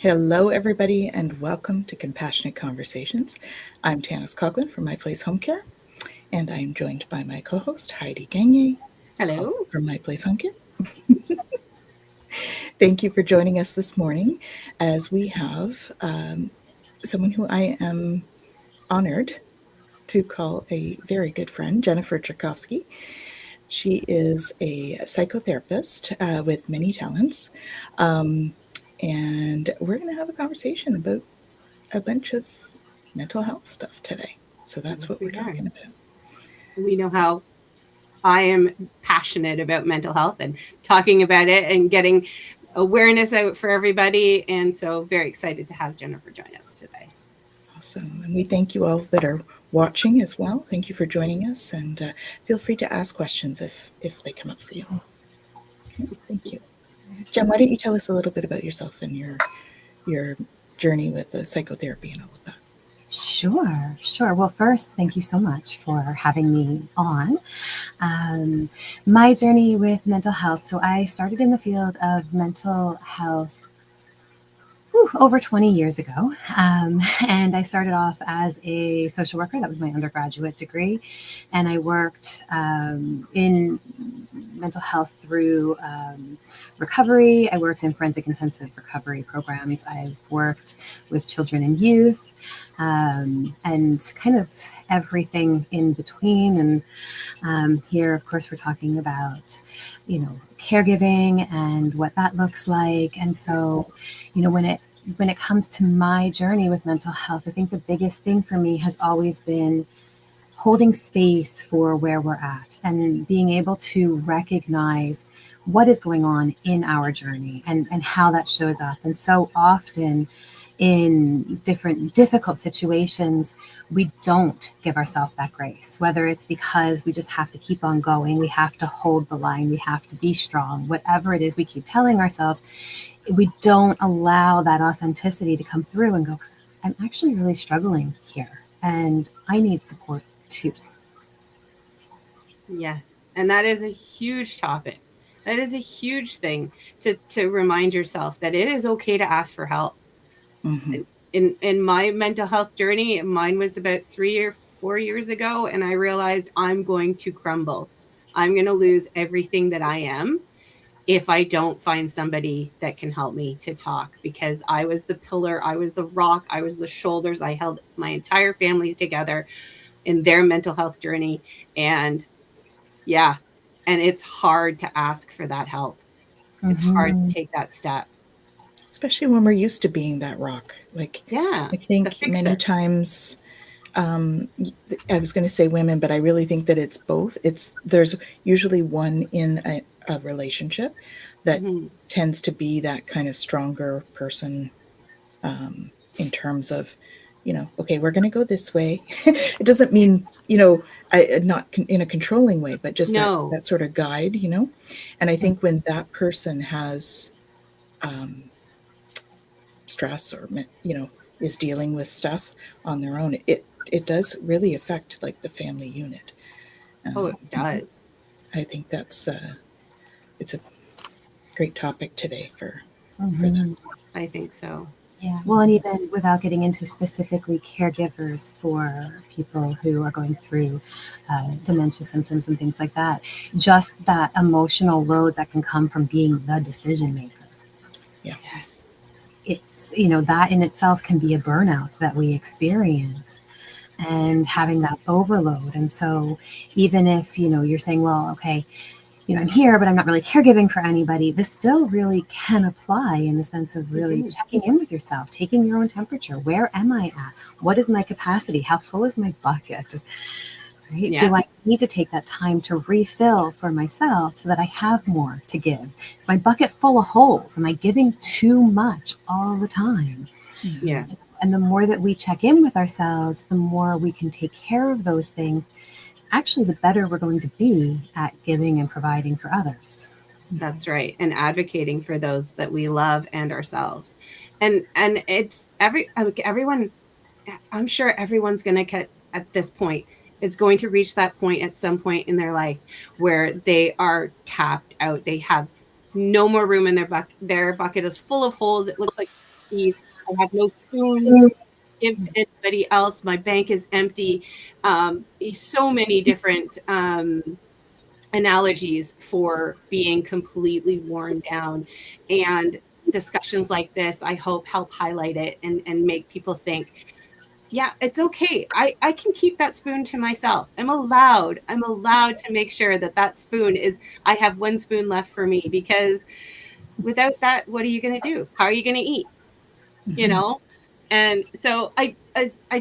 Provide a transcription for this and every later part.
Hello, everybody, and welcome to Compassionate Conversations. I'm Tanys Coughlan from My Place Home Care, and I am joined by my co-host, Heidi Gagne, also Hello. from My Place Home Care. Thank you for joining us this morning as we have someone who I am honored to call a very good friend, Jennifer Jurkofsky. She is a psychotherapist with many talents. Um, and we're going to have a conversation about a bunch of mental health stuff today. So that's Yes, what we're we are. talking about. We know how I am passionate about mental health and talking about it and getting awareness out for everybody. And so very excited to have Jennifer join us today. Awesome. And we thank you all that are watching as well. Thank you for joining us, and feel free to ask questions if they come up for you. Okay, thank you. Jen, why don't you tell us a little bit about yourself and your journey with the psychotherapy and all of that? Sure. Well, first, thank you so much for having me on. My journey with mental health. So I started in the field of mental health over 20 years ago. And I started off as a social worker. That was my undergraduate degree. And I worked in mental health through recovery. I worked in forensic intensive recovery programs. I've worked with children and youth, and kind of everything in between. And here, of course, we're talking about, caregiving and what that looks like. And so, when it comes to my journey with mental health, I think the biggest thing for me has always been holding space for where we're at and being able to recognize what is going on in our journey and how that shows up. And so often in different difficult situations, we don't give ourselves that grace, whether it's because we just have to keep on going, we have to hold the line, we have to be strong, whatever it is we keep telling ourselves, we don't allow that authenticity to come through and go, I'm actually really struggling here and I need support too. Yes. And that is a huge topic. That is a huge thing to remind yourself that it is okay to ask for help. Mm-hmm. In my mental health journey, mine was about 3 or 4 years ago, and I realized I'm going to crumble. I'm going to lose everything that I am if I don't find somebody that can help me to talk, because I was the pillar, I was the rock, I was the shoulders. I held my entire families together in their mental health journey. And yeah, and it's hard to ask for that help. It's hard to take that step. Especially when we're used to being that rock. Yeah, I the think many fixer. times, I was going to say women, but I really think that it's both. There's usually one in a relationship that Mm-hmm. tends to be that kind of stronger person, in terms of, okay, we're going to go this way. It doesn't mean, not in a controlling way, but just that No. that sort of guide. And I think when that person has um, stress or is dealing with stuff on their own, it does really affect like the family unit. Oh, um, it does. I think that's it's a great topic today for that. Mm-hmm. I think so. Yeah. Well, and even without getting into specifically caregivers for people who are going through dementia symptoms and things like that, just that emotional load that can come from being the decision maker. Yeah. Yes. It's, that in itself can be a burnout that we experience and having that overload. And so even if, you're saying, well, okay, I'm here, but I'm not really caregiving for anybody, this still really can apply in the sense of really checking in with yourself, taking your own temperature. Where am I at? What is my capacity? How full is my bucket? Right? Yeah. Do I need to take that time to refill for myself so that I have more to give? Is my bucket full of holes? Am I giving too much all the time? Yeah. And the more that we check in with ourselves, the more we can take care of those things, actually, the better we're going to be at giving and providing for others. That's right. And advocating for those that we love and ourselves. And it's everyone, I'm sure everyone's going to get at this point. It's going to reach that point at some point in their life where they are tapped out. They have no more room in their bucket. Their bucket is full of holes. It looks like eat. I have no spoon to give to anybody else. My bank is empty. So many different analogies for being completely worn down. And discussions like this, I hope, help highlight it and make people think, yeah, it's okay. I can keep that spoon to myself. I'm allowed to make sure that that spoon is, I have one spoon left for me, because without that, what are you going to do? How are you going to eat? You know? And so I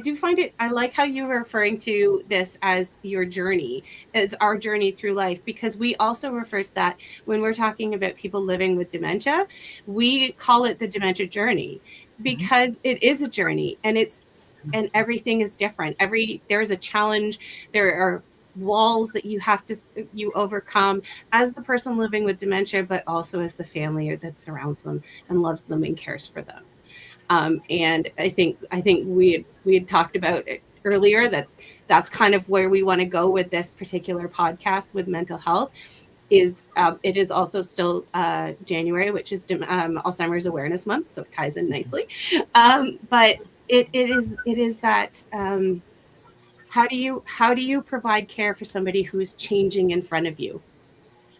do find it, I like how you were referring to this as your journey, as our journey through life, because we also refer to that when we're talking about people living with dementia. We call it the dementia journey, because it is a journey, and and everything is different. There's a challenge. There are walls that you overcome as the person living with dementia, but also as the family that surrounds them and loves them and cares for them. And I think we had talked about it earlier, that's kind of where we want to go with this particular podcast with mental health. It is also still January, which is Alzheimer's Awareness Month, so it ties in nicely. But it is that how do you provide care for somebody who is changing in front of you,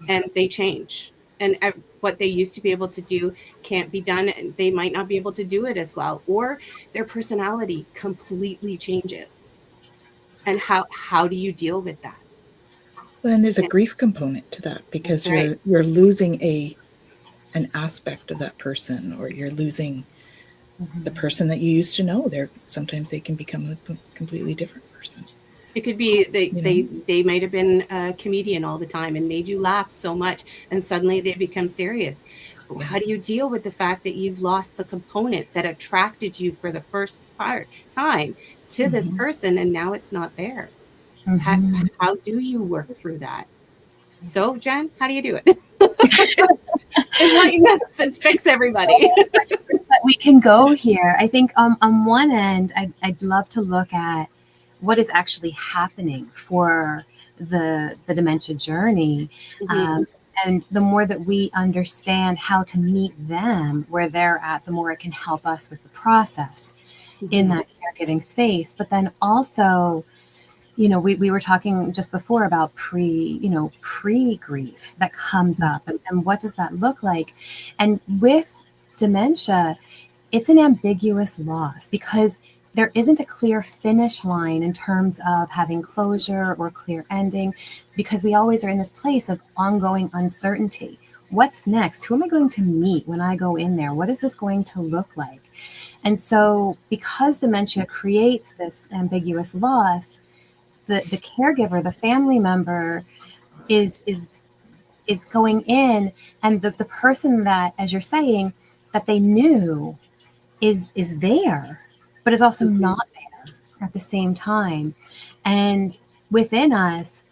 and they change, and what they used to be able to do can't be done, and they might not be able to do it as well, or their personality completely changes. And how do you deal with that? Well, and there's a grief component to that, because That's right. you're losing an aspect of that person, or you're losing the person that you used to know. Sometimes they can become a completely different person. It could be they might have been a comedian all the time and made you laugh so much, and suddenly they become serious. How do you deal with the fact that you've lost the component that attracted you for the first time to this person, and now it's not there? How do you work through that? So, Jen, how do you do it? Enlighten us and fix everybody. We can go here. I think on one end, I'd love to look at what is actually happening for the dementia journey. And the more that we understand how to meet them where they're at, the more it can help us with the process in that caregiving space. But then also, we were talking just before about pre-grief that comes up, and what does that look like? And with dementia, it's an ambiguous loss, because there isn't a clear finish line in terms of having closure or clear ending, because we always are in this place of ongoing uncertainty. What's next? Who am I going to meet when I go in there? What is this going to look like? And so, because dementia creates this ambiguous loss, the caregiver, the family member is going in, and the person that, as you're saying, that they knew is there, but is also not there at the same time. And within us,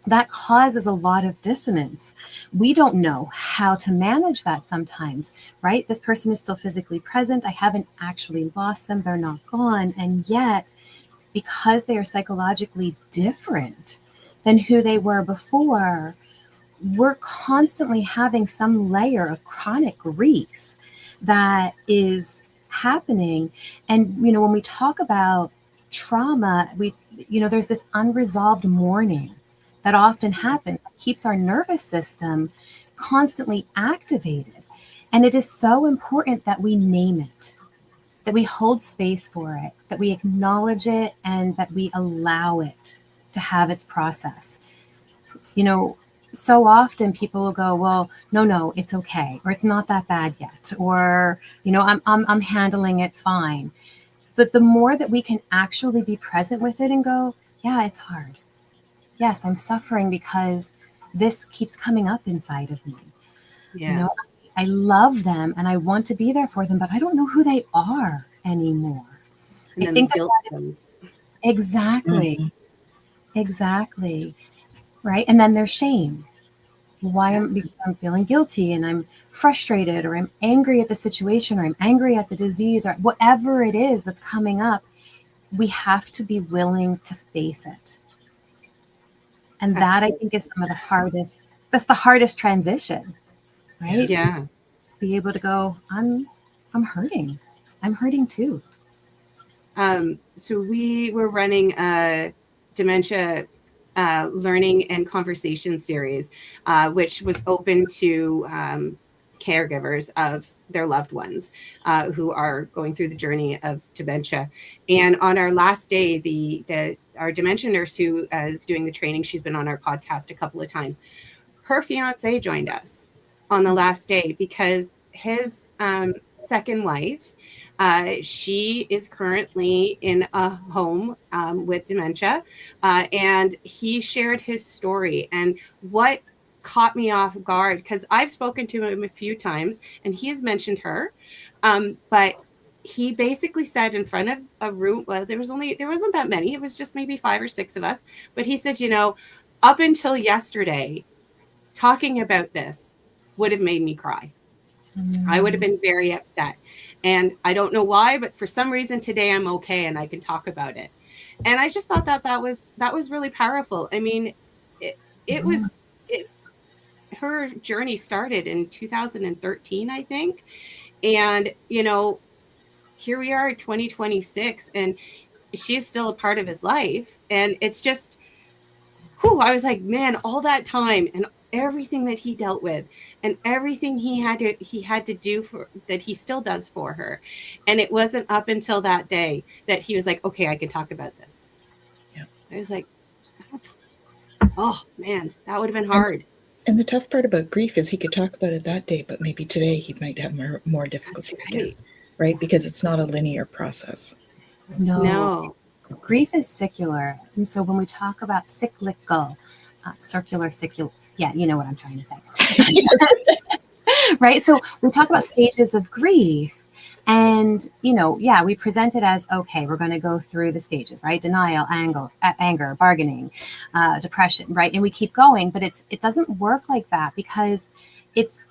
that causes a lot of dissonance. We don't know how to manage that sometimes, right? This person is still physically present. I haven't actually lost them. They're not gone. And yet, because they are psychologically different than who they were before, we're constantly having some layer of chronic grief that is happening. And, when we talk about trauma, there's this unresolved mourning that often happens, that keeps our nervous system constantly activated. And it is so important that we name it, that we hold space for it, that we acknowledge it, and that we allow it to have its process. So often people will go, well, no, it's okay, or it's not that bad yet, or, I'm handling it fine. But the more that we can actually be present with it and go, yeah, it's hard. Yes, I'm suffering because this keeps coming up inside of me. Yeah. I love them and I want to be there for them, but I don't know who they are anymore. And I think guilt comes. Exactly. Exactly. Right. And then there's shame. Because I'm feeling guilty and I'm frustrated, or I'm angry at the situation, or I'm angry at the disease, or whatever it is that's coming up. We have to be willing to face it. And that, I think, is some of the hardest. That's the hardest transition, right? Yeah. Be able to go, I'm hurting. I'm hurting too. So we were running a dementia learning and conversation series, which was open to caregivers of their loved ones who are going through the journey of dementia. And on our last day, our dementia nurse who is doing the training, she's been on our podcast a couple of times, her fiance joined us on the last day because his second wife, she is currently in a home with dementia, and he shared his story. And what caught me off guard, because I've spoken to him a few times and he has mentioned her, but he basically said in front of a room, well, there wasn't that many, it was just maybe 5 or 6 of us, but he said, up until yesterday, talking about this would have made me cry. I would have been very upset. And I don't know why, but for some reason today I'm okay and I can talk about it. And I just thought that was really powerful. I mean, her journey started in 2013, I think. And, here we are in 2026 and she's still a part of his life. And it's just, I was like, man, all that time and everything that he dealt with and everything he had to do for that he still does for her. And it wasn't up until that day that he was like, okay, I can talk about this. Yeah. I was like, oh man, that would have been hard. And the tough part about grief is he could talk about it that day, but maybe today he might have more difficulty again, right? Because it's not a linear process. No. Grief is secular. And so when we talk about cyclical, circular, yeah, you know what I'm trying to say. Right? So we talk about stages of grief and, we present it as, okay, we're going to go through the stages, right? Denial, anger, bargaining, depression, right? And we keep going, but it doesn't work like that because it's,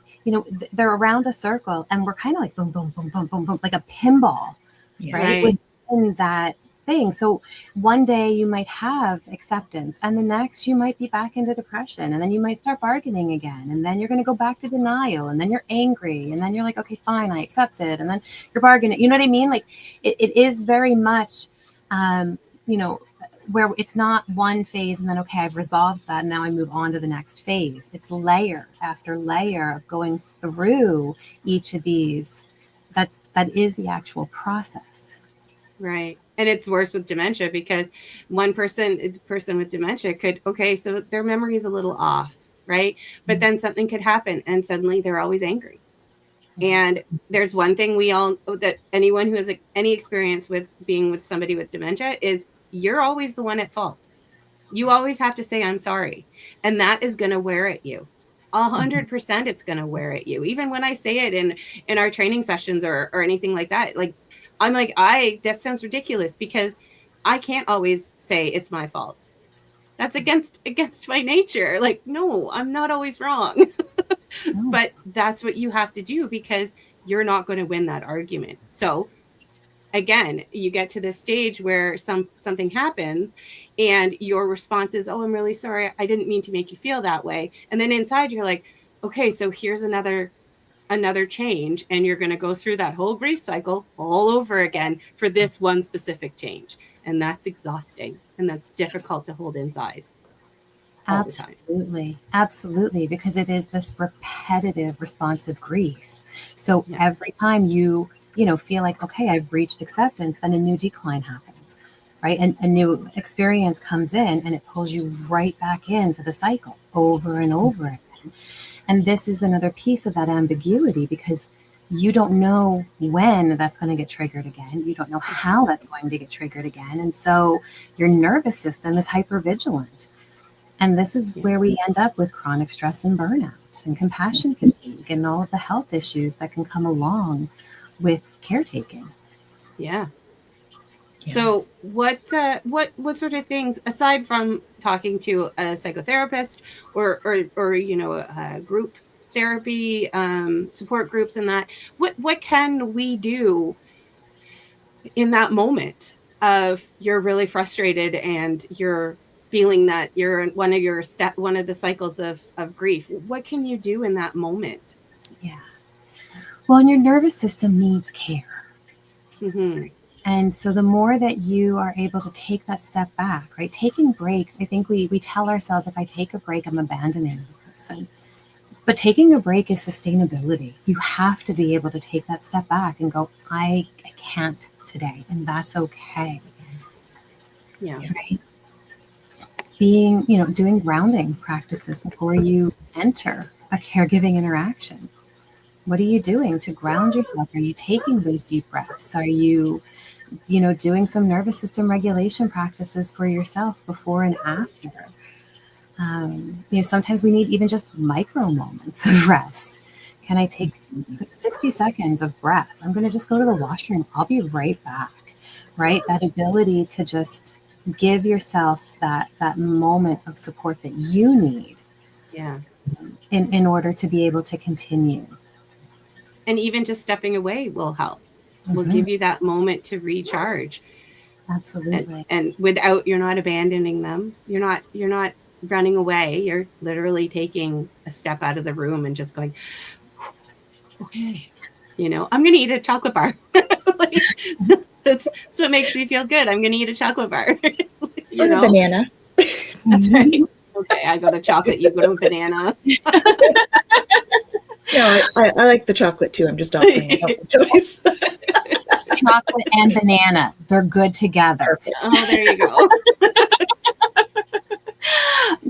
they're around a circle and we're kind of like boom, boom, boom, boom, boom, boom, like a pinball, right? Within that thing. So one day you might have acceptance and the next you might be back into depression and then you might start bargaining again and then you're going to go back to denial and then you're angry and then you're like, okay, fine, I accept it. And then you're bargaining. You know what I mean? Like it is very much, where it's not one phase and then, okay, I've resolved that and now I move on to the next phase. It's layer after layer of going through each of these. That is the actual process. Right. And it's worse with dementia because the person with dementia could, so their memory is a little off, right? But then something could happen and suddenly they're always angry. And there's one thing that anyone who has any experience with being with somebody with dementia is you're always the one at fault. You always have to say, I'm sorry. And that is going to wear at you. 100% it's going to wear at you. Even when I say it in our training sessions or anything like that, like, I'm like, that sounds ridiculous because I can't always say it's my fault. That's against my nature. Like, no, I'm not always wrong. No. But that's what you have to do because you're not going to win that argument. So again, you get to this stage where something happens and your response is, oh, I'm really sorry. I didn't mean to make you feel that way. And then inside you're like, okay, so here's another change. And you're going to go through that whole grief cycle all over again for this one specific change. And that's exhausting. And that's difficult to hold inside. Absolutely. Absolutely. Because it is this repetitive responsive grief. So every time you feel like, okay, I've reached acceptance, then a new decline happens, right? And a new experience comes in and it pulls you right back into the cycle over and over again. And this is another piece of that ambiguity because you don't know when that's going to get triggered again. You don't know how that's going to get triggered again. And so your nervous system is hypervigilant. And this is where we end up with chronic stress and burnout and compassion fatigue and all of the health issues that can come along with caretaking. Yeah. So what sort of things, aside from talking to a psychotherapist or group therapy, support groups and that, what can we do in that moment of you're really frustrated and you're feeling that you're in one of the cycles of grief? What can you do in that moment? Yeah. Well, and your nervous system needs care. Mm-hmm. And so the more that you are able to take that step back, right? Taking breaks, I think we tell ourselves, if I take a break, I'm abandoning the person. But taking a break is sustainability. You have to be able to take that step back and go, I can't today, and that's okay. Yeah. Right? Being, doing grounding practices before you enter a caregiving interaction. What are you doing to ground yourself? Are you taking those deep breaths? Are you, doing some nervous system regulation practices for yourself before and after? Sometimes we need even just micro moments of rest. Can I take 60 seconds of breath? I'm going to just go to the washroom. I'll be right back. Right? That ability to just give yourself that moment of support that you need. Yeah. In order to be able to continue. And even just stepping away will help. Will give you that moment to recharge. Absolutely. And without, you're not abandoning them. You're not running away. You're literally taking a step out of the room and just going, okay, I'm going to eat a chocolate bar. Like, that's what makes me feel good. I'm going to eat a chocolate bar. Or a banana. That's right. Okay, I got a chocolate. You got a banana. No, I like the chocolate too. I'm just offering a healthy choice. Chocolate and banana, they're good together. Oh, there you go.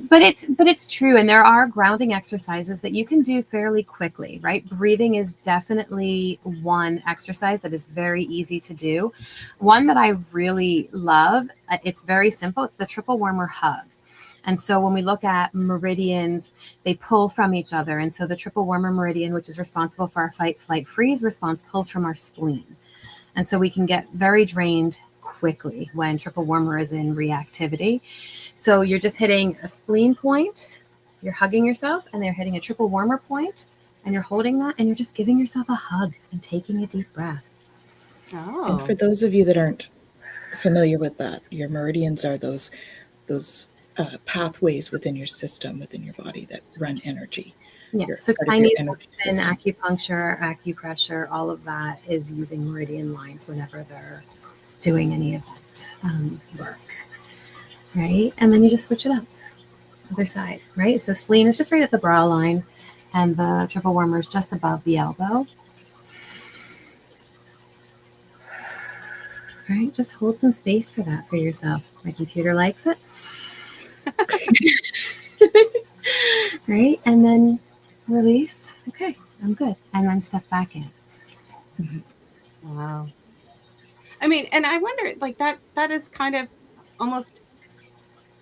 But it's true, and there are grounding exercises that you can do fairly quickly, right? Breathing is definitely one exercise that is very easy to do. One that I really love, it's very simple. It's the triple warmer hug. And so when we look at meridians, they pull from each other. And so the triple warmer meridian, which is responsible for our fight, flight, freeze response, pulls from our spleen. And so we can get very drained quickly when triple warmer is in reactivity. So you're just hitting a spleen point, you're hugging yourself, and they're hitting a triple warmer point, and you're holding that, and you're just giving yourself a hug and taking a deep breath. Oh. And for those of you that aren't familiar with that, your meridians are those pathways within your system, within your body that run energy. Yeah, so Tanys, acupuncture, acupressure, all of that is using meridian lines whenever they're doing any of that work, right? And then you just switch it up, other side, right? So spleen is just right at the brow line, and the triple warmer is just above the elbow. All right, just hold some space for that for yourself. My computer likes it. Right, and then release. Okay, I'm good. And then step back in. Mm-hmm. Wow. I mean, and I wonder, like, that is kind of almost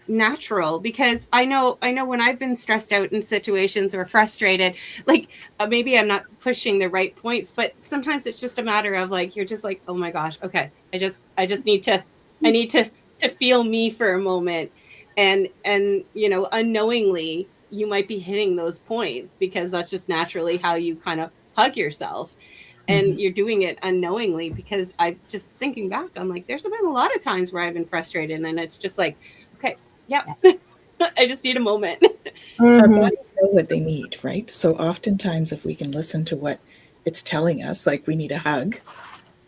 natural, because I know when I've been stressed out in situations or frustrated, like maybe I'm not pushing the right points, but sometimes it's just a matter of like, you're just like, oh my gosh, okay, I just need to feel me for a moment, and unknowingly you might be hitting those points because that's just naturally how you kind of hug yourself. And you're doing it unknowingly, because I just thinking back, I'm like, there's been a lot of times where I've been frustrated, and it's just like, okay, yeah, I just need a moment. Our bodies know what they need, right? So oftentimes if we can listen to what it's telling us, like we need a hug,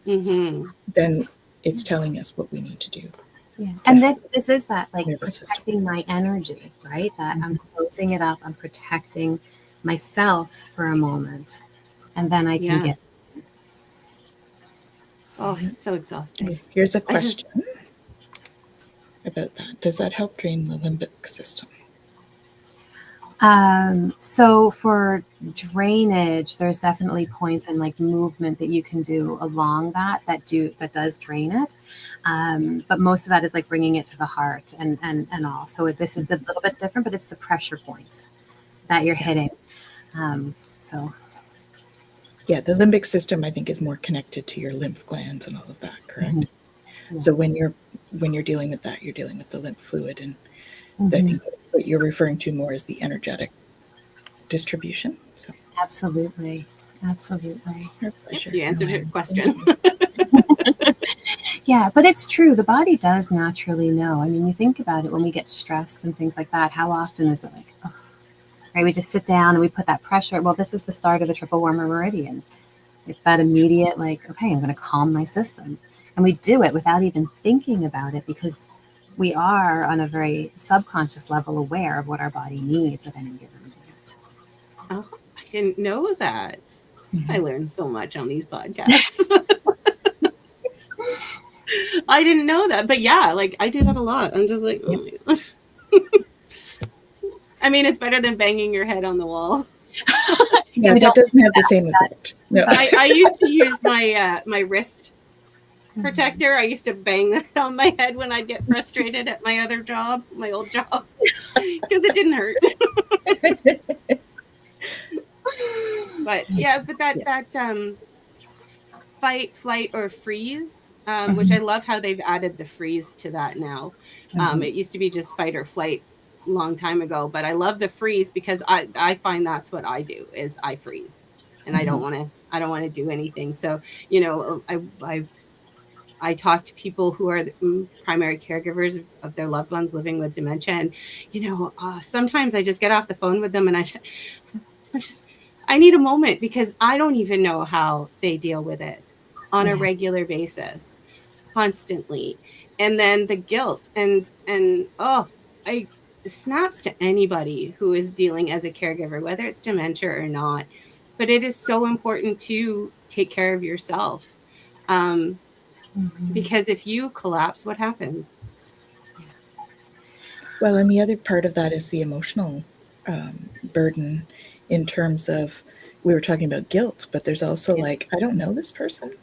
then it's telling us what we need to do. Yeah. And this is that, like, protecting my energy, right? That I'm closing it up, I'm protecting myself for a moment, and then I can get. Oh, it's so exhausting. Here's a question about that. Does that help drain the limbic system? So for drainage, there's definitely points and like movement that you can do along that does drain it. But most of that is like bringing it to the heart and all. So this is a little bit different, but it's the pressure points that you're hitting. So. Yeah, the limbic system, I think, is more connected to your lymph glands and all of that, correct? Yeah. So when you're dealing with that, you're dealing with the lymph fluid, and I think what you're referring to more is the energetic distribution. So absolutely. Our pleasure. You answered your question. Yeah, but it's true. The body does naturally know. I mean, you think about it, when we get stressed and things like that, how often is it like, right? We just sit down and we put that pressure. Well, this is the start of the triple warmer meridian, It's that immediate, like, okay, I'm going to calm my system. And we do it without even thinking about it because we are on a very subconscious level aware of what our body needs at any given moment. Oh, I didn't know that. Mm-hmm. I learned so much on these podcasts. I didn't know that. But yeah, like I do that a lot. I'm just like, oh my gosh. I mean, it's better than banging your head on the wall. Yeah, that doesn't have the same effect. No. I used to use my my wrist protector. I used to bang that on my head when I'd get frustrated at my other job, my old job, because it didn't hurt. But yeah, but that fight, flight, or freeze, which I love how they've added the freeze to that now. It used to be just fight or flight a long time ago, but I love the freeze because I find that's what I do is I freeze, and I don't want to do anything. So you know, I talk to people who are the primary caregivers of their loved ones living with dementia, and you know, sometimes I just get off the phone with them and I need a moment because I don't even know how they deal with it on a regular basis, constantly. And then the guilt and it snaps to anybody who is dealing as a caregiver, whether it's dementia or not. But it is so important to take care of yourself. Because if you collapse, what happens? Well, and the other part of that is the emotional burden in terms of, we were talking about guilt, but there's also like, I don't know this person.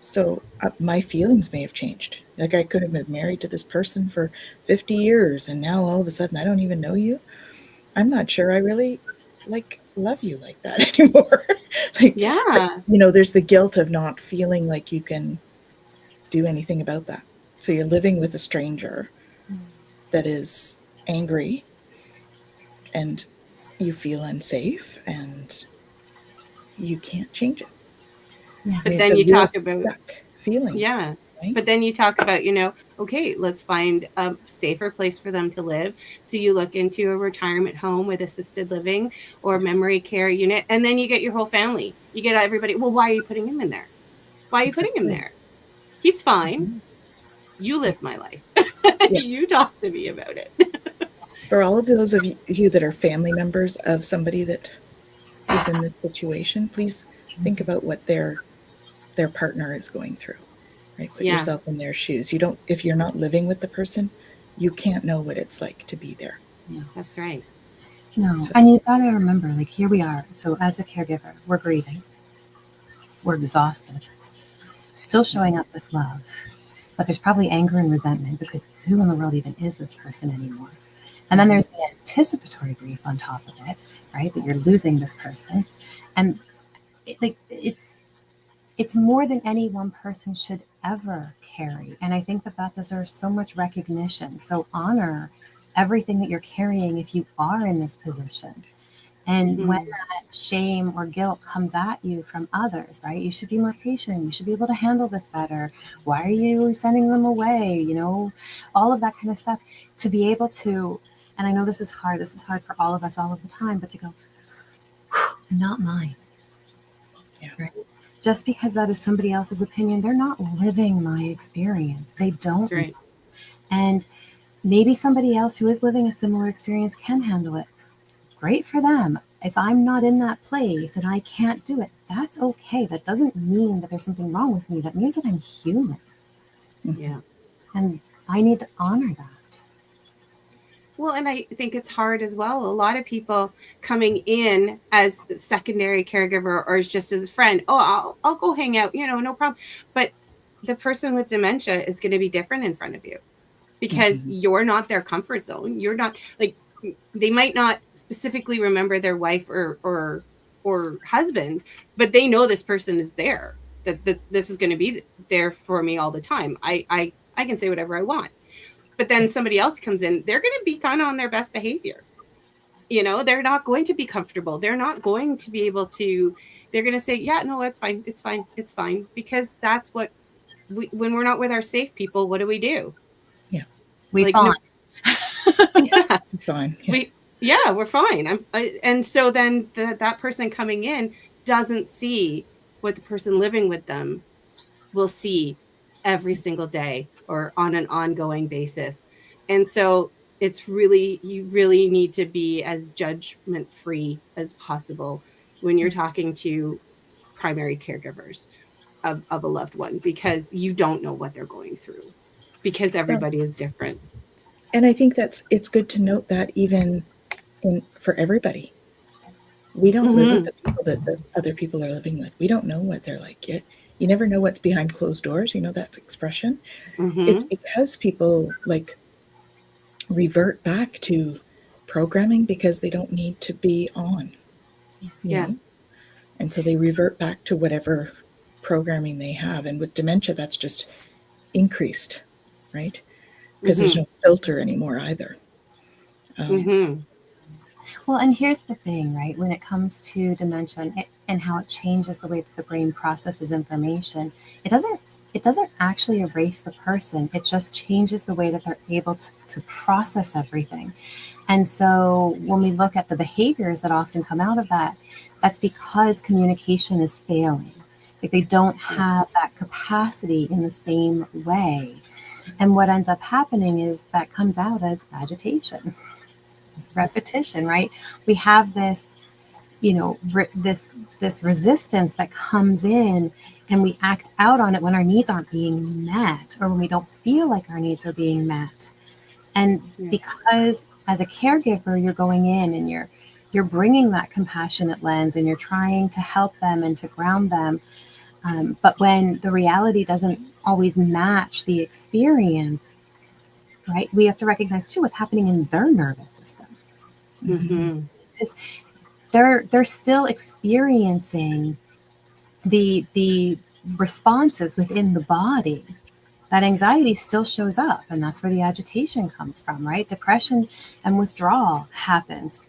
So my feelings may have changed. Like I could have been married to this person for 50 years and now all of a sudden I don't even know you. I'm not sure I really love you like that anymore. Like, you know, there's the guilt of not feeling like you can do anything about that. So you're living with a stranger that is angry and you feel unsafe and you can't change it. Yeah. But then you talk about feeling. Yeah. Right? But then you talk about, you know, okay, let's find a safer place for them to live. So you look into a retirement home with assisted living or memory care unit, and then you get your whole family. You get everybody. Well, why are you putting him in there? Why are you putting him there? He's fine. You lived my life. You talk to me about it. For all of those of you that are family members of somebody that is in this situation, please think about what their partner is going through. Right? Put yourself in their shoes. You don't, if you're not living with the person, you can't know what it's like to be there. Yeah, that's right. No, so, and you gotta remember, like, here we are. So as a caregiver, we're grieving. We're exhausted. Still showing up with love. But there's probably anger and resentment because who in the world even is this person anymore? And then there's the anticipatory grief on top of it, right? That you're losing this person. And it's more than any one person should ever carry. And I think that deserves so much recognition. So honor everything that you're carrying if you are in this position. And when that shame or guilt comes at you from others, right? You should be more patient. You should be able to handle this better. Why are you sending them away? You know, all of that kind of stuff. To be able to, and I know this is hard. This is hard for all of us all of the time, but to go, not mine. Yeah. Right? Just because that is somebody else's opinion, they're not living my experience. They don't. That's right. And maybe somebody else who is living a similar experience can handle it. Great for them. If I'm not in that place and I can't do it, that's okay. That doesn't mean that there's something wrong with me. That means that I'm human. Yeah. And I need to honor that. Well, and I think it's hard as well. A lot of people coming in as secondary caregiver or just as a friend, I'll go hang out, you know, no problem. But the person with dementia is going to be different in front of you because you're not their comfort zone. You're not, like, they might not specifically remember their wife or husband, but they know this person is there, that this is going to be there for me all the time. I can say whatever I want. But then somebody else comes in, they're going to be kind of on their best behavior. You know, they're not going to be comfortable. They're not going to be able to, they're going to say, yeah, no, it's fine. It's fine. It's fine. Because that's what, when we're not with our safe people, what do? Yeah. We fawn. Yeah. Fine. Yeah. We're fine. And so then that person coming in doesn't see what the person living with them will see every single day or on an ongoing basis. And so it's really, you really need to be as judgment free as possible when you're talking to primary caregivers of a loved one, because you don't know what they're going through, because everybody is different. And I think it's good to note that even for everybody, we don't live with the people that the other people are living with. We don't know what they're like yet. You never know what's behind closed doors. You know that expression? It's because people like revert back to programming because they don't need to be on, you know? And so they revert back to whatever programming they have. And with dementia, that's just increased, right? Because there's no filter anymore either. Well, and here's the thing, right? When it comes to dementia and how it changes the way that the brain processes information, it doesn't actually erase the person. It just changes the way that they're able to process everything. And so when we look at the behaviors that often come out of that, that's because communication is failing. Like they don't have that capacity in the same way. And what ends up happening is that comes out as agitation, repetition, right? We have this, this resistance that comes in, and we act out on it when our needs aren't being met or when we don't feel like our needs are being met. And because as a caregiver, you're going in and you're bringing that compassionate lens and you're trying to help them and to ground them. But when the reality doesn't always match the experience, right, we have to recognize too what's happening in their nervous system. Because they're still experiencing the responses within the body. That anxiety still shows up, and that's where the agitation comes from, right? Depression and withdrawal happens,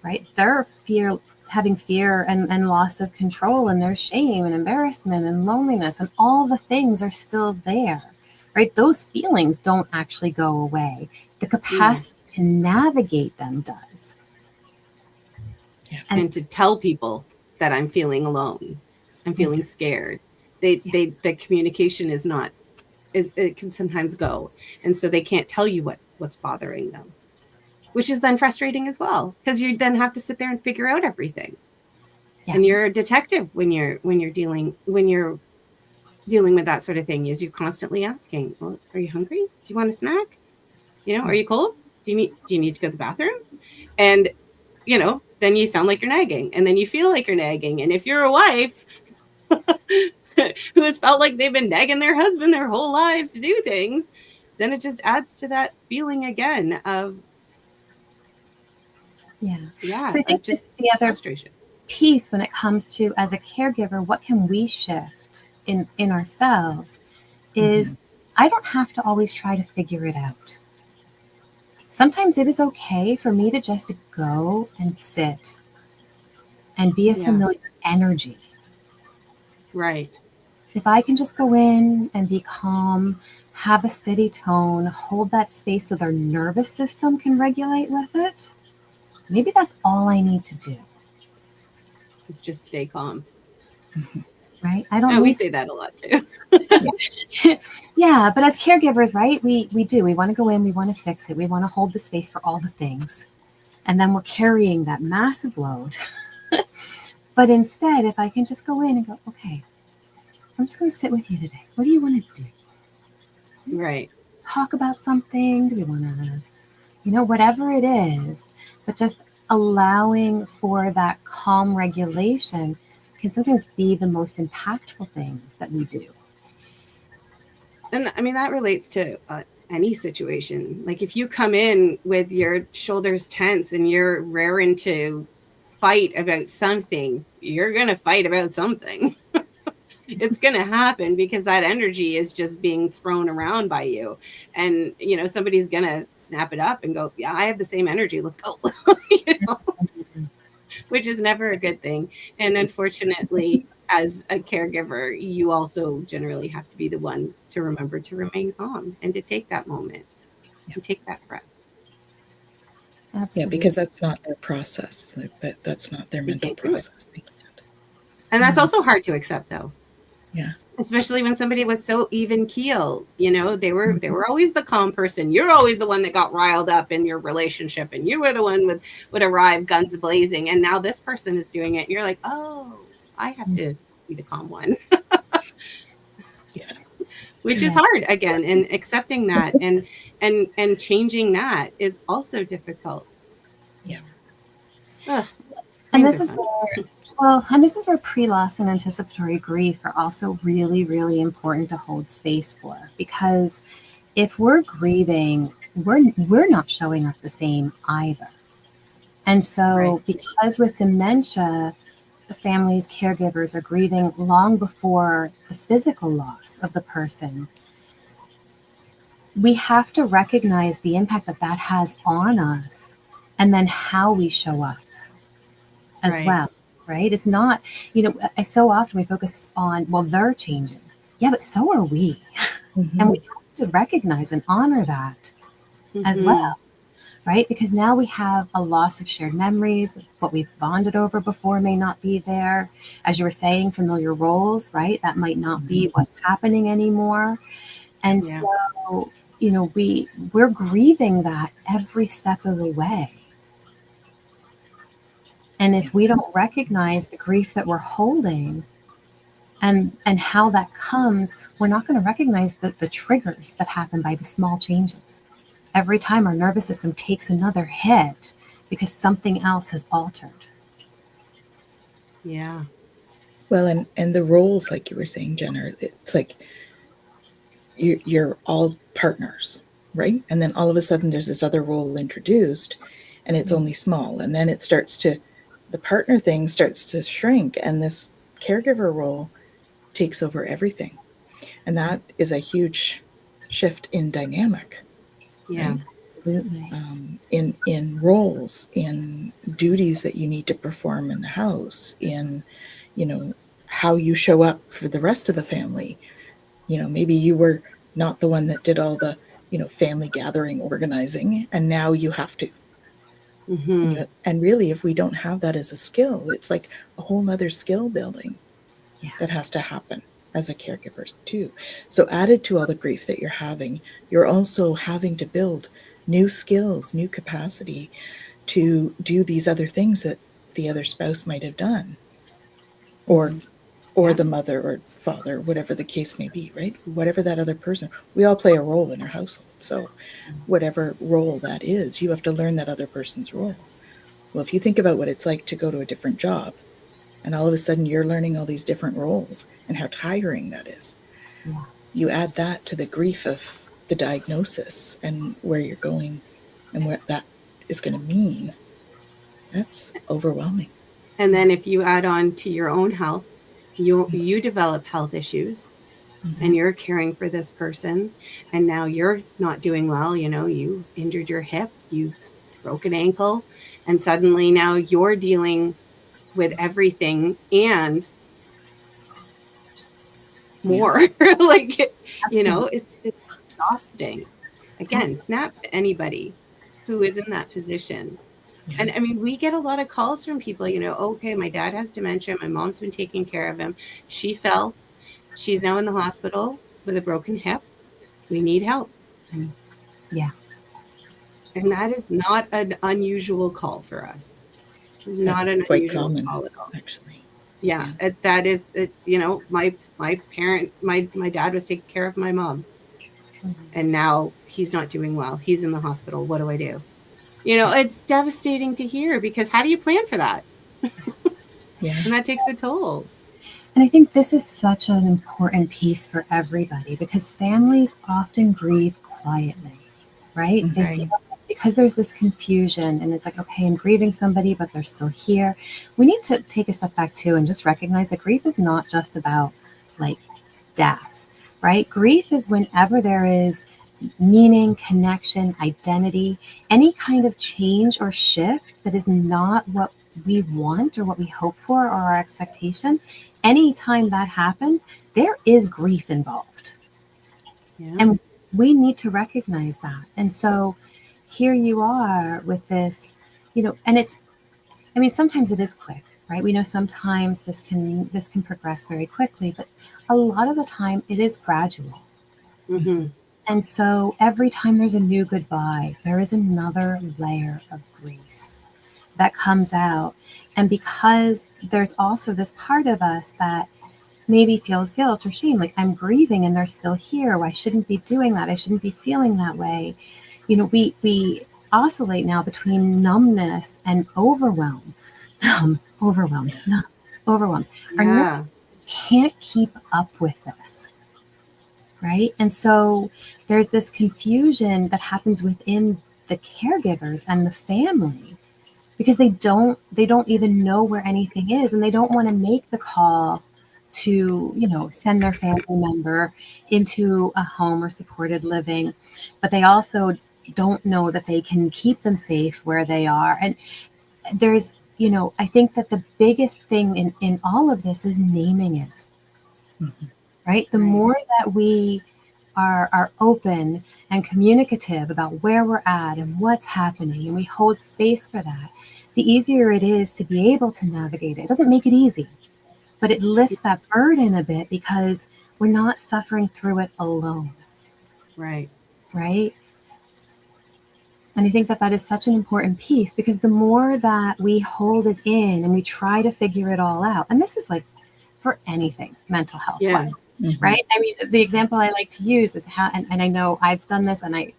right? They're having fear and loss of control, and there's shame and embarrassment and loneliness, and all the things are still there, right? Those feelings don't actually go away. The capacity to navigate them does. And to tell people that I'm feeling alone, I'm feeling scared. The communication is not, it can sometimes go. And so they can't tell you what's bothering them, which is then frustrating as well, because you then have to sit there and figure out everything. And you're a detective when you're dealing with that sort of thing, is you're constantly asking, well, are you hungry? Do you want a snack? Are you cold? Do you need to go to the bathroom? And, then you sound like you're nagging, and then you feel like you're nagging. And if you're a wife who has felt like they've been nagging their husband their whole lives to do things, then it just adds to that feeling again of, so I think this is the other frustration piece when it comes to, as a caregiver, what can we shift in ourselves is I don't have to always try to figure it out. Sometimes it is okay for me to just go and sit and be a familiar energy. Right. If I can just go in and be calm, have a steady tone, hold that space so their nervous system can regulate with it, maybe that's all I need to do. Is just stay calm. Right? We say that a lot too. Yeah, but as caregivers, right, we do. We want to go in, we want to fix it, we want to hold the space for all the things. And then we're carrying that massive load. But instead, if I can just go in and go, okay, I'm just going to sit with you today. What do you want to do? Right. Talk about something? Do we want to, whatever it is, but just allowing for that calm regulation can sometimes be the most impactful thing that we do. And I mean, that relates to any situation. Like if you come in with your shoulders tense and you're raring to fight about something, you're going to fight about something. It's going to happen because that energy is just being thrown around by you. And, somebody's going to snap it up and go, yeah, I have the same energy. Let's go. Which is never a good thing. And unfortunately, as a caregiver, you also generally have to be the one to remember to remain calm and to take that moment and take that breath. Absolutely. Yeah, because that's not their process. That's not their mental process. And that's also hard to accept, though. Yeah. Especially when somebody was so even keel, you know, they were always the calm person. You're always the one that got riled up in your relationship, and you were the one would arrive guns blazing. And now this person is doing it. And you're like, oh, I have to be the calm one. Yeah. Which is hard again, and accepting that and changing that is also difficult. Yeah. And this is where pre-loss and anticipatory grief are also really, really important to hold space for, because if we're grieving, we're not showing up the same either. And so because with dementia, the families, caregivers are grieving long before the physical loss of the person, we have to recognize the impact that has on us, and then how we show up as well, right? It's not, so often we focus on, well, they're changing. Yeah, but so are we. And we have to recognize and honor that as well, right? Because now we have a loss of shared memories. What we've bonded over before may not be there. As you were saying, familiar roles, right? That might not be what's happening anymore. And so, we're grieving that every step of the way. And if we don't recognize the grief that we're holding and how that comes, we're not going to recognize the triggers that happen by the small changes. Every time our nervous system takes another hit because something else has altered. Yeah. Well, and the roles, like you were saying, Jenna, it's like you're all partners, right? And then all of a sudden there's this other role introduced, and it's only small. And then the partner thing starts to shrink, and this caregiver role takes over everything. And that is a huge shift in dynamic. Yeah, right? Absolutely. In roles, in duties that you need to perform in the house, in, how you show up for the rest of the family. Maybe you were not the one that did all the, family gathering organizing, and now you have to. And really, if we don't have that as a skill, it's like a whole nother skill building that has to happen as a caregiver too. So added to all the grief that you're having, you're also having to build new skills, new capacity to do these other things that the other spouse might have done, or the mother or father, whatever the case may be, right? Whatever that other person, we all play a role in our household. So whatever role that is, you have to learn that other person's role. Well, if you think about what it's like to go to a different job, and all of a sudden you're learning all these different roles and how tiring that is. You add that to the grief of the diagnosis and where you're going and what that is going to mean. That's overwhelming. And then if you add on to your own health, you develop health issues, and you're caring for this person, and now you're not doing well. You injured your hip, you broke an ankle, and suddenly now you're dealing with everything and more. It's exhausting. Again, snaps to anybody who is in that position. And I mean, we get a lot of calls from people, okay, my dad has dementia. My mom's been taking care of him. She fell. She's now in the hospital with a broken hip. We need help. Yeah. And that is not an unusual call for us. It's not an quite unusual common, call at all. Actually. Yeah. That is, it's, my parents, my dad was taking care of my mom. And now he's not doing well. He's in the hospital. What do I do? It's devastating to hear, because how do you plan for that? And that takes a toll. And I think this is such an important piece for everybody, because families often grieve quietly, right? They feel, because there's this confusion, and it's like, okay, I'm grieving somebody, but they're still here. We need to take a step back too and just recognize that grief is not just about like death, right? Grief is whenever there is meaning, connection, identity, any kind of change or shift that is not what we want or what we hope for or our expectation. Anytime that happens, there is grief involved. And we need to recognize that. And so here you are with this, and sometimes it is quick, right? We know sometimes this can progress very quickly, but a lot of the time it is gradual. Mm-hmm. And so every time there's a new goodbye, there is another layer of grief that comes out. And because there's also this part of us that maybe feels guilt or shame, like I'm grieving and they're still here. I shouldn't be doing that. I shouldn't be feeling that way. You know, we oscillate now between numbness and overwhelm. Overwhelmed. Our Yeah. nerves can't keep up with this. Right. And so there's this confusion that happens within the caregivers and the family because they don't even know where anything is, and they don't want to make the call to, you know, send their family member into a home or supported living, but they also don't know that they can keep them safe where they are. And there's, you know, I think that the biggest thing in all of this is naming it. Mm-hmm. Right? The more that we are open and communicative about where we're at and what's happening, and we hold space for that, the easier it is to be able to navigate it. It doesn't make it easy, but it lifts that burden a bit because we're not suffering through it alone. Right. Right? And I think that that is such an important piece, because the more that we hold it in and we try to figure it all out, and this is like for anything mental health wise, Mm-hmm. right? I mean, the example I like to use is how, and I know I've done this, and I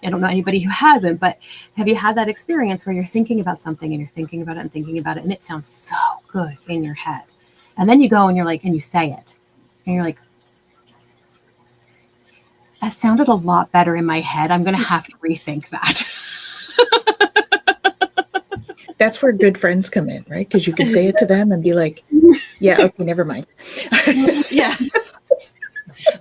don't know anybody who hasn't, but have you had that experience where you're thinking about something and you're thinking about it and thinking about it, and it sounds so good in your head, and then you go and you're like, and you say it, and you're like, that sounded a lot better in my head. I'm going to have to rethink that. That's where good friends come in, right? Because you can say it to them and be like, yeah, okay, never mind. Yeah.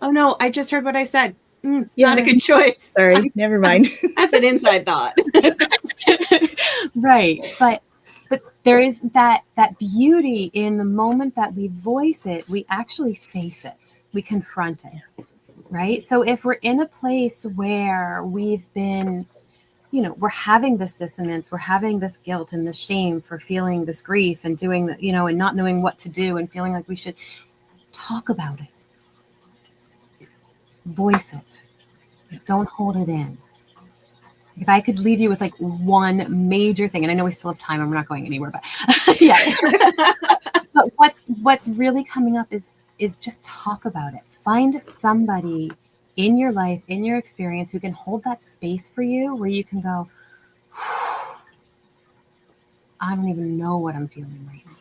Oh no, I just heard what I said. Yeah. Not a good choice. Sorry, never mind. That's an inside thought. Right. But there is that beauty in the moment that we voice it, we actually face it, we confront it. Right. So if we're in a place where we've been, you know, we're having this dissonance, we're having this guilt and this shame for feeling this grief and doing that, you know, and not knowing what to do and feeling like we should talk about it, voice it, don't hold it in. If I could leave you with like one major thing, and I know we still have time and we're not going anywhere, but yeah. But what's really coming up is just talk about it. Find somebody in your life, in your experience, who can hold that space for you where you can go, I don't even know what I'm feeling right now.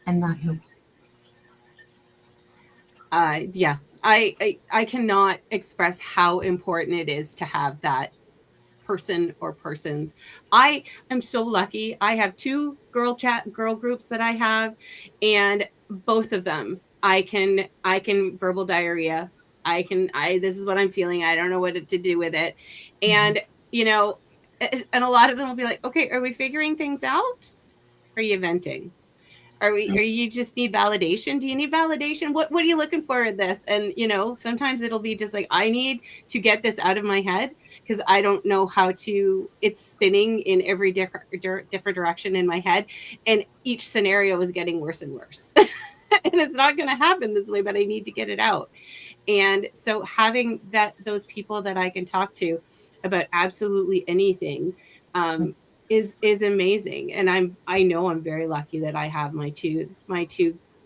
And that's okay. Yeah. I cannot express how important it is to have that person or persons. I am so lucky. I have 2 girl groups that I have, and both of them I can verbal diarrhea. This is what I'm feeling. I don't know what to do with it. And, you know, and a lot of them will be like, okay, are we figuring things out? Are you venting? Are you just need validation? Do you need validation? What are you looking for in this? And, you know, sometimes it'll be just like, I need to get this out of my head because I don't know how to, it's spinning in every different direction in my head. And each scenario is getting worse and worse. And it's not going to happen this way, but I need to get it out. And so having those people that I can talk to about absolutely anything, is amazing. And I know I'm very lucky that I have my two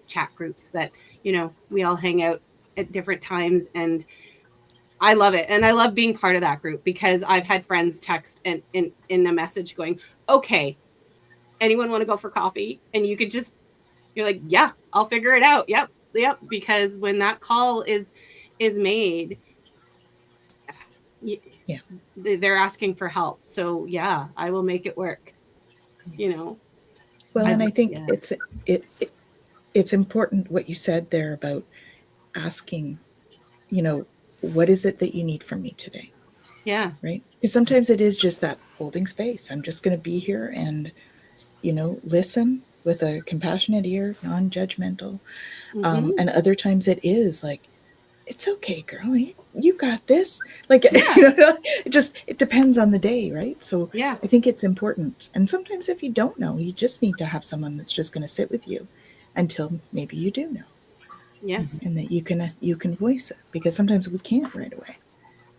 chat groups that, you know, we all hang out at different times, and I love it. And I love being part of that group because I've had friends text and in a message going, okay, anyone want to go for coffee? And you're like, yeah, I'll figure it out. Yep. Because when that call is made, Yeah, they're asking for help. So yeah, I will make it work. You know. well, and I think it's important what you said there about asking, you know, what is it that you need from me today? Yeah. Right. Because sometimes it is just that holding space. I'm just going to be here and, you know, listen with a compassionate ear, non-judgmental. And other times it is like, it's okay, girl. You got this. Like, Yeah. it depends on the day, right? So Yeah. I think it's important. And sometimes if you don't know, you just need to have someone that's just going to sit with you until maybe you do know. Yeah. And that you can voice it, because sometimes we can't right away.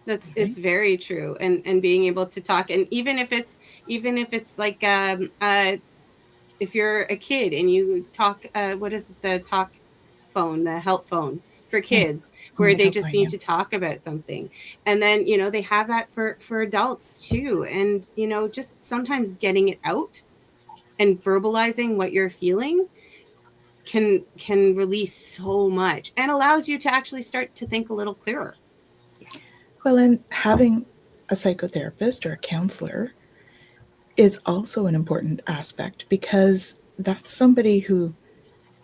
That's Right? It's very true. And being able to talk, and even if it's like if you're a kid and you talk, what is the talk phone, the help phone for kids, where they just need to talk about something. And then, they have that for adults too. And, just sometimes getting it out and verbalizing what you're feeling can release so much, and allows you to actually start to think a little clearer. Well, and having a psychotherapist or a counselor is also an important aspect, because that's somebody who,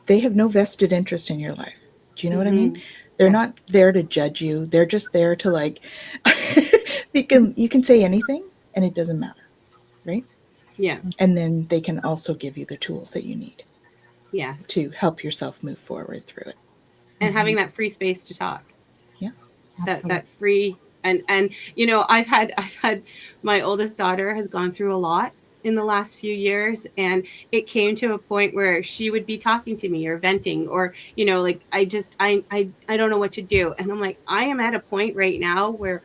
they have no vested interest in your life. Do you know what I mean? They're not there to judge you. They're just there to, like, you can say anything and it doesn't matter, right? Yeah. And then they can also give you the tools that you need. Yes. To help yourself move forward through it. And having that free space to talk. Yeah. That free, and I've had my oldest daughter has gone through a lot in the last few years, and it came to a point where she would be talking to me or venting, or like, I don't know what to do, and I'm like, I am at a point right now where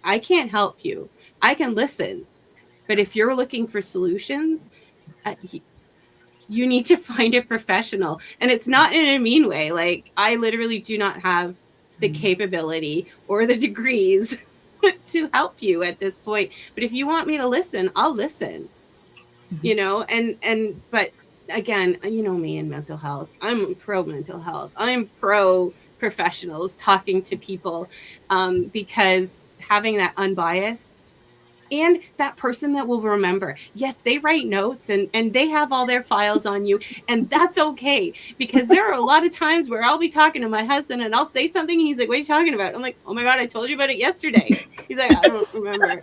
I can't help you. I can listen, but if you're looking for solutions, you need to find a professional. And it's not in a mean way. Like, I literally do not have the capability or the degrees to help you at this point. But if you want me to listen, I'll listen. But again, me in mental health, I'm pro mental health. I'm pro professionals talking to people, because having that unbiased, and that person that will remember. Yes, they write notes and they have all their files on you, and that's okay, because there are a lot of times where I'll be talking to my husband and I'll say something and he's like, what are you talking about? I'm like, oh my God, I told you about it yesterday. He's like, I don't remember.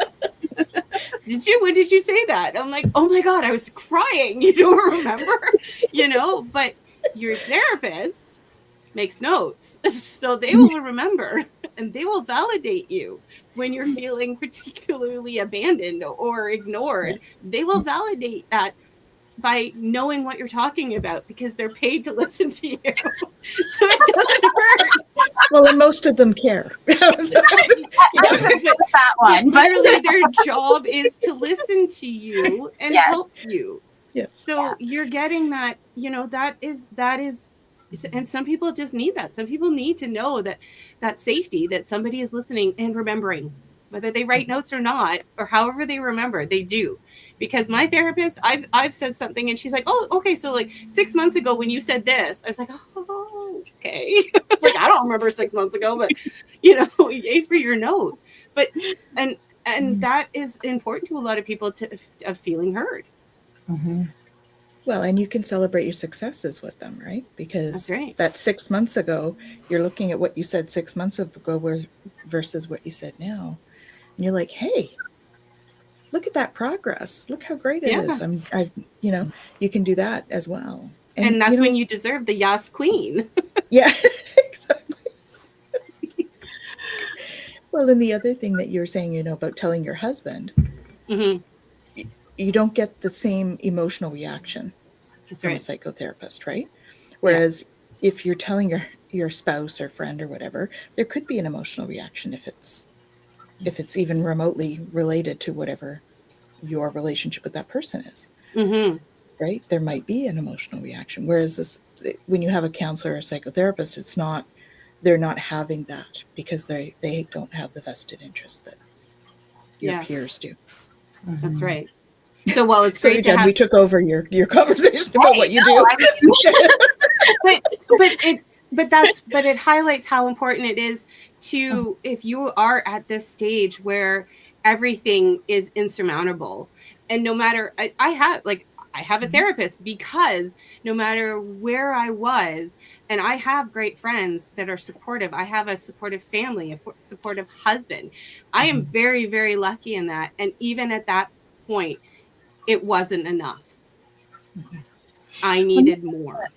When did you say that? I'm like, oh my God, I was crying. You don't remember? But your therapist makes notes, so they will remember, and they will validate you when you're feeling particularly abandoned or ignored. Yes. They will validate that by knowing what you're talking about, because they're paid to listen to you. So it doesn't hurt. Well, and most of them care. That one. Literally, their job is to listen to you and help you. Yeah. So you're getting that, that is, and some people just need that. Some people need to know that safety, that somebody is listening and remembering, whether they write notes or not, or however they remember, they do. Because my therapist, I've said something and she's like, oh, okay, so like 6 months ago when you said this, I was like, oh, okay. Like, I don't remember 6 months ago, but yay for your note. But and that is important to a lot of people, of feeling heard. Mm-hmm. Well, and you can celebrate your successes with them, right? Because that's right. That 6 months ago, you're looking at what you said 6 months ago versus what you said now. And you're like, hey, look at that progress. Look how great it is. You can do that as well. And that's when you deserve the Yas Queen. Yeah, exactly. Well, and the other thing that you were saying, about telling your husband, you don't get the same emotional reaction from a psychotherapist, right? Whereas if you're telling your spouse or friend or whatever, there could be an emotional reaction if it's even remotely related to whatever your relationship with that person is. Mm-hmm. Right? There might be an emotional reaction. Whereas when you have a counselor or a psychotherapist, they're not having that, because they don't have the vested interest that your peers do. Mm-hmm. That's right. So, well, it's great Jen, we took over your conversation about what you do. But it highlights how important it is to, if you are at this stage where everything is insurmountable, and no matter, I have a therapist, because no matter where I was, and I have great friends that are supportive. I have a supportive family, a supportive husband. I am very, very lucky in that. And even at that point, it wasn't enough. I needed more.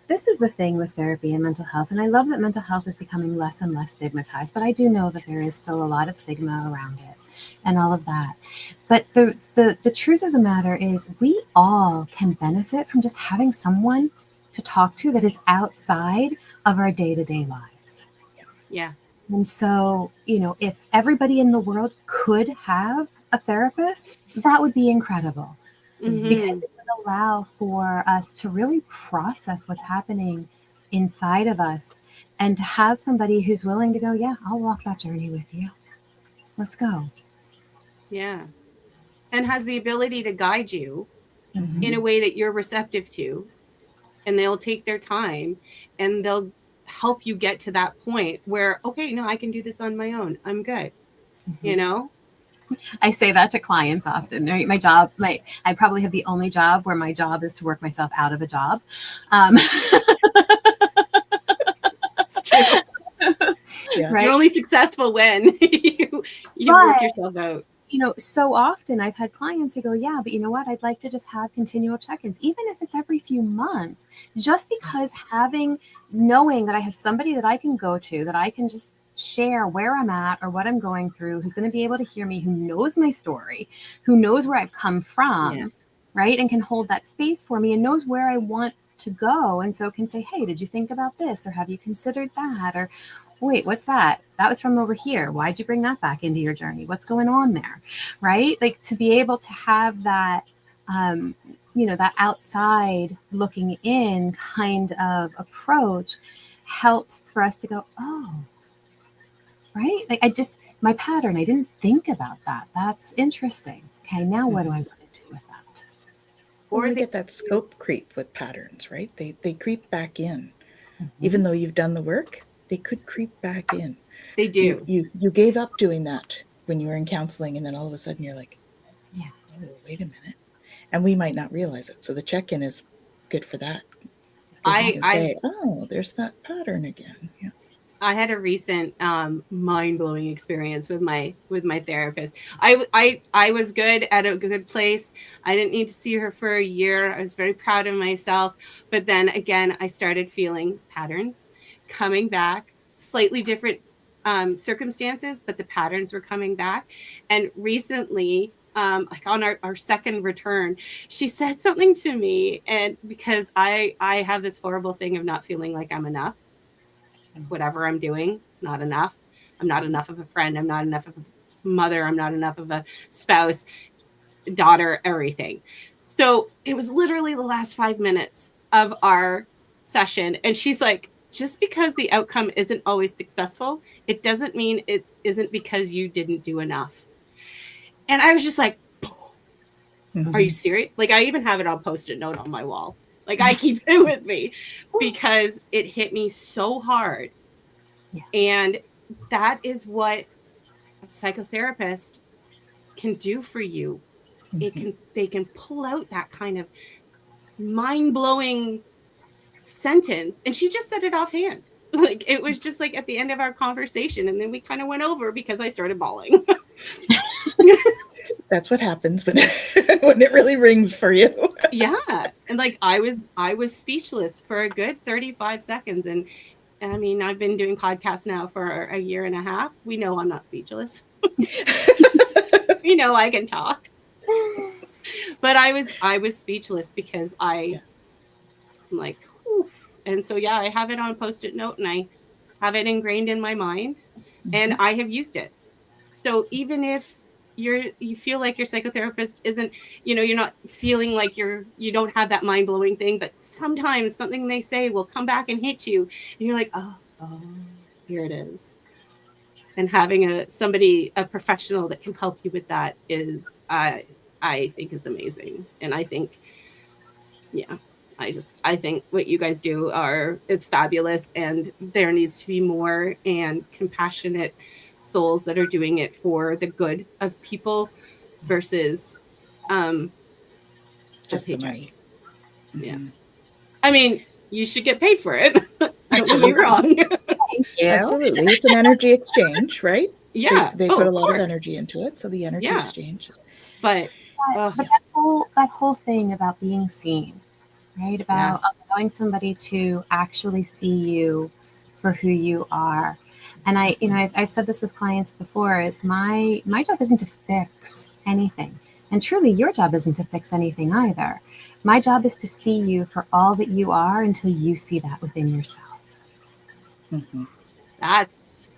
this is the thing with therapy and mental health. And I love that mental health is becoming less and less stigmatized, but I do know that there is still a lot of stigma around it and all of that. But the truth of the matter is we all can benefit from just having someone to talk to that is outside of our day-to-day lives. Yeah. And so, if everybody in the world could have a therapist, that would be incredible. Mm-hmm. Because it would allow for us to really process what's happening inside of us and to have somebody who's willing to go, yeah, I'll walk that journey with you. Let's go. Yeah. And has the ability to guide you Mm-hmm. in a way that you're receptive to. And they'll take their time and they'll help you get to that point where, okay, no, I can do this on my own. I'm good. Mm-hmm. I say that to clients often, right? I probably have the only job where my job is to work myself out of a job. It's true. Yeah. Right? You're only successful when you work yourself out. So often I've had clients who go, yeah, but you know what? I'd like to just have continual check-ins, even if it's every few months, just because knowing that I have somebody that I can go to, that I can just share where I'm at or what I'm going through, who's going to be able to hear me, who knows my story, who knows where I've come from, right? And can hold that space for me and knows where I want to go. And so can say, hey, did you think about this? Or have you considered that? Or wait, what's that? That was from over here. Why'd you bring that back into your journey? What's going on there? Right? Like to be able to have that, that outside looking in kind of approach helps for us to go, oh, right? Like my pattern, I didn't think about that. That's interesting. Okay, now what do I want to do with that? Or you get that scope creep with patterns, right? They creep back in. Even though you've done the work, they could creep back in. They do. You gave up doing that when you were in counseling, and then all of a sudden you're like, yeah, oh, wait a minute. And we might not realize it. So the check-in is good for that. I can say, oh, there's that pattern again. Yeah. I had a recent mind-blowing experience with my therapist. I was good at a good place. I didn't need to see her for a year. I was very proud of myself. But then again, I started feeling patterns coming back, slightly different circumstances, but the patterns were coming back. And recently, like on our second return, she said something to me, and because I have this horrible thing of not feeling like I'm enough. Whatever I'm doing, it's not enough. I'm not enough of a friend. I'm not enough of a mother. I'm not enough of a spouse, daughter, everything. So it was literally the last 5 minutes of our session. And she's like, just because the outcome isn't always successful, it doesn't mean it isn't because you didn't do enough. And I was just like, are you serious? Like, I even have it on Post-it note on my wall. Like, I keep it with me because it hit me so hard. Yeah. And that is what a psychotherapist can do for you. They can pull out that kind of mind-blowing sentence. And she just said it offhand. Like, it was just like at the end of our conversation. And then we kind of went over because I started bawling. That's what happens when it really rings for you. Yeah. And like I was speechless for a good 35 seconds. And I mean, I've been doing podcasts now for a year and a half. We know I'm not speechless. We know I can talk. But I was speechless because I'm like, whew. And so I have it on Post-it note and I have it ingrained in my mind and I have used it. So even if you feel like your psychotherapist isn't, you're not feeling like you don't have that mind-blowing thing, but sometimes something they say will come back and hit you and you're like, oh, here it is. And having a professional that can help you with that is, I think is amazing. And I think, I think what you guys do it's fabulous, and there needs to be more and compassionate souls that are doing it for the good of people versus just the money. Yeah. I mean, you should get paid for it. Don't get me wrong. Thank you. Absolutely. It's an energy exchange, right? Yeah. They put a lot of energy into it. So the energy exchange. But that whole thing about being seen, right? About allowing somebody to actually see you for who you are. And I've said this with clients before, is my job isn't to fix anything. And truly, your job isn't to fix anything either. My job is to see you for all that you are until you see that within yourself. Mm-hmm. That's,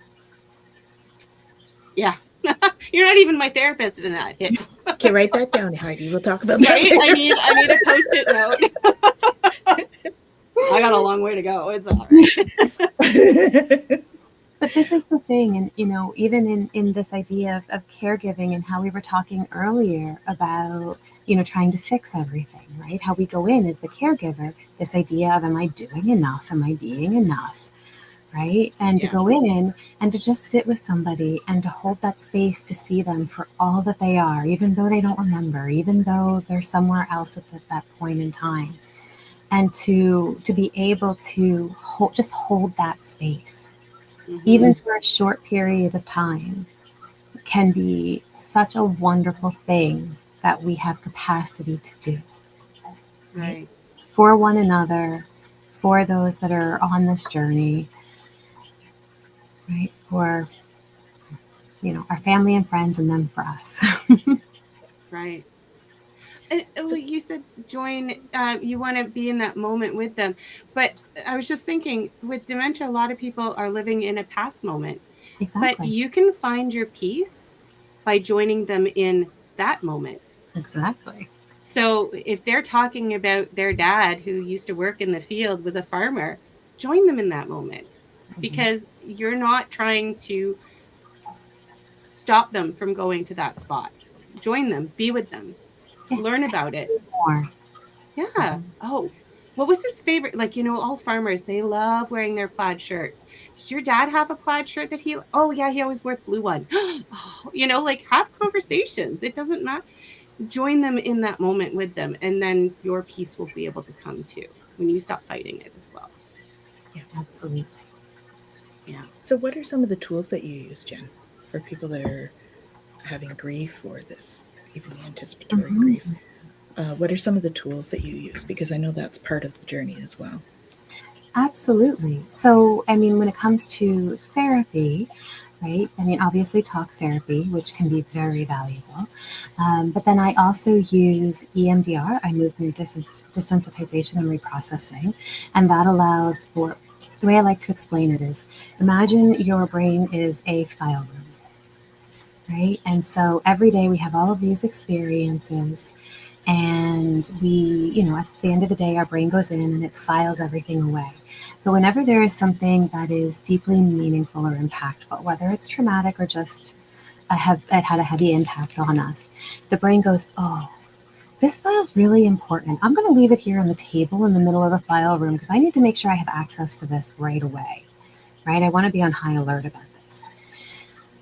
yeah. You're not even my therapist in that. Okay, write that down, Heidi. We'll talk about that Right? later. I need a Post-it note. I got a long way to go. It's all right. But this is the thing, and even in this idea of caregiving and how we were talking earlier about trying to fix everything, right? How we go in as the caregiver, this idea of, am I doing enough? Am I being enough? Right? And to go in and to just sit with somebody and to hold that space to see them for all that they are, even though they don't remember, even though they're somewhere else at that point in time. And to be able to just hold that space, even for a short period of time, can be such a wonderful thing that we have capacity to do. Right. For one another, for those that are on this journey, right? For, our family and friends, and then for us. Right. And you said join, you want to be in that moment with them. But I was just thinking, with dementia, a lot of people are living in a past moment. Exactly. But you can find your peace by joining them in that moment. Exactly. So if they're talking about their dad who used to work in the field, was a farmer, join them in that moment. Because you're not trying to stop them from going to that spot. Join them, be with them, learn about it. More. Yeah. Oh, what was his favorite? All farmers, they love wearing their plaid shirts. Did your dad have a plaid shirt that oh yeah, he always wore the blue one. Have conversations. It doesn't matter. Join them in that moment with them. And then your peace will be able to come too when you stop fighting it as well. Yeah, absolutely. Yeah. So what are some of the tools that you use, Jen, for people that are having grief or this, even the anticipatory grief? What are some of the tools that you use? Because I know that's part of the journey as well. Absolutely. So, when it comes to therapy, right? Obviously talk therapy, which can be very valuable. But then I also use EMDR, eye movement desensitization and reprocessing. And that allows for, the way I like to explain it is, imagine your brain is a file room, right? And so every day we have all of these experiences, and we, at the end of the day, our brain goes in and it files everything away. But whenever there is something that is deeply meaningful or impactful, whether it's traumatic or just it had a heavy impact on us, the brain goes, oh, this file is really important. I'm going to leave it here on the table in the middle of the file room because I need to make sure I have access to this right away, right? I want to be on high alert about this.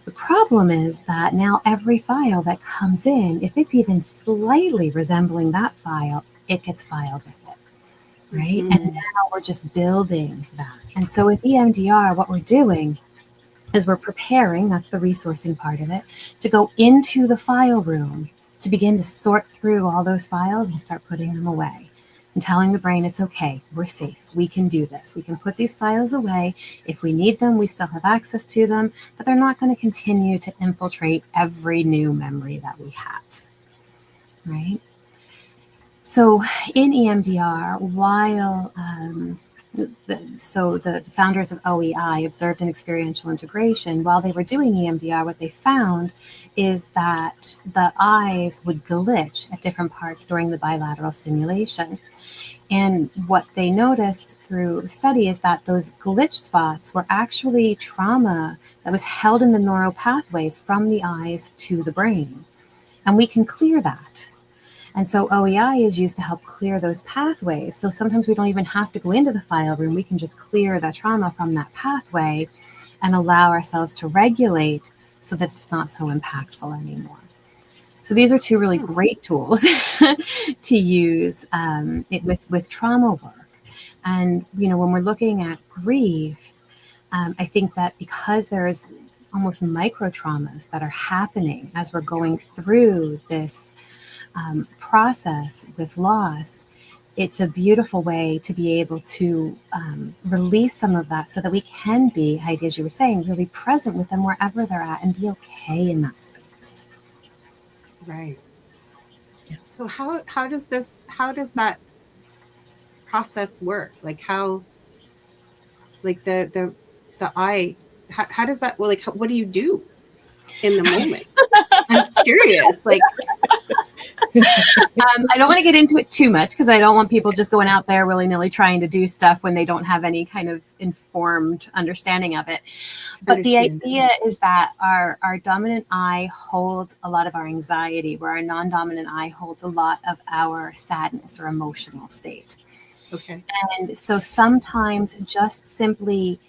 The problem is that now every file that comes in, if it's even slightly resembling that file, it gets filed with it, right? And now we're just building that. And so with EMDR, what we're doing is we're preparing, that's the resourcing part of it, to go into the file room to begin to sort through all those files and start putting them away. And telling the brain, it's okay, we're safe, we can do this. We can put these files away. If we need them, we still have access to them, but they're not going to continue to infiltrate every new memory that we have, right? So in EMDR, while the founders of OEI, Observed and Experiential Integration, while they were doing EMDR, what they found is that the eyes would glitch at different parts during the bilateral stimulation. And what they noticed through study is that those glitch spots were actually trauma that was held in the neural pathways from the eyes to the brain. And we can clear that. And so OEI is used to help clear those pathways. So sometimes we don't even have to go into the file room. We can just clear that trauma from that pathway and allow ourselves to regulate so that it's not so impactful anymore. So these are two really great tools to use with trauma work. And, when we're looking at grief, I think that because there's almost micro traumas that are happening as we're going through this process with loss, it's a beautiful way to be able to release some of that so that we can be, Heidi, as you were saying, really present with them wherever they're at and be okay in that space. Right. Yeah. So how does that process work? Like how, like the eye, how does that, well, like, what do you do in the moment? I'm curious. Like, I don't want to get into it too much because I don't want people just going out there willy-nilly trying to do stuff when they don't have any kind of informed understanding of it. But the idea is that our dominant eye holds a lot of our anxiety, where our non-dominant eye holds a lot of our sadness or emotional state. okay. And so sometimes just simply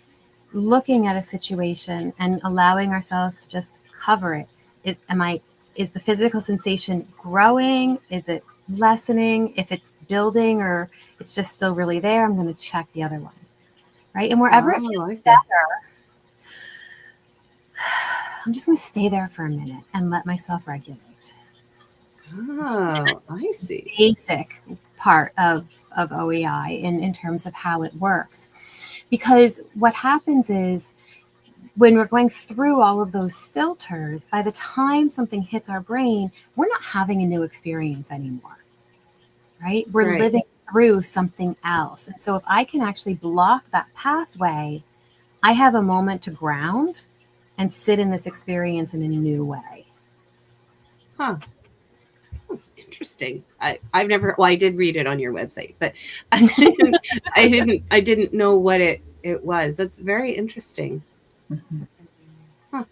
looking at a situation and allowing ourselves to just cover it is the physical sensation growing? Is it lessening? If it's building or it's just still really there, I'm going to check the other one, right? And wherever it feels better, I'm just going to stay there for a minute and let myself regulate. Oh, I see. Basic part of OEI in terms of how it works. Because what happens is when we're going through all of those filters, by the time something hits our brain, we're not having a new experience anymore, right? We're living through something else. And so if I can actually block that pathway, I have a moment to ground and sit in this experience in a new way. Huh. That's interesting. I've never, well, I did read it on your website, but I didn't know what it was. That's very interesting. Mm-hmm. Huh.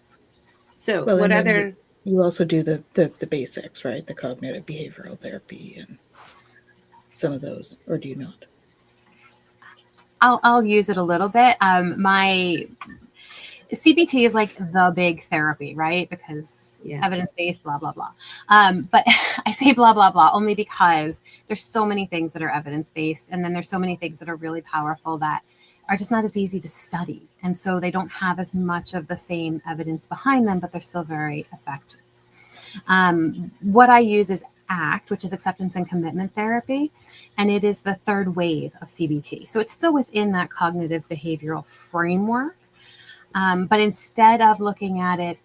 So well, what other, you also do the basics, right? The cognitive behavioral therapy and some of those, or do you not? I'll use it a little bit. My CBT is like the big therapy, right? Because evidence-based, blah, blah, blah. But I say blah, blah, blah, only because there's so many things that are evidence-based. And then there's so many things that are really powerful that are just not as easy to study. And so they don't have as much of the same evidence behind them, but they're still very effective. What I use is ACT, which is acceptance and commitment therapy. And it is the third wave of CBT. So it's still within that cognitive behavioral framework. But instead of looking at it,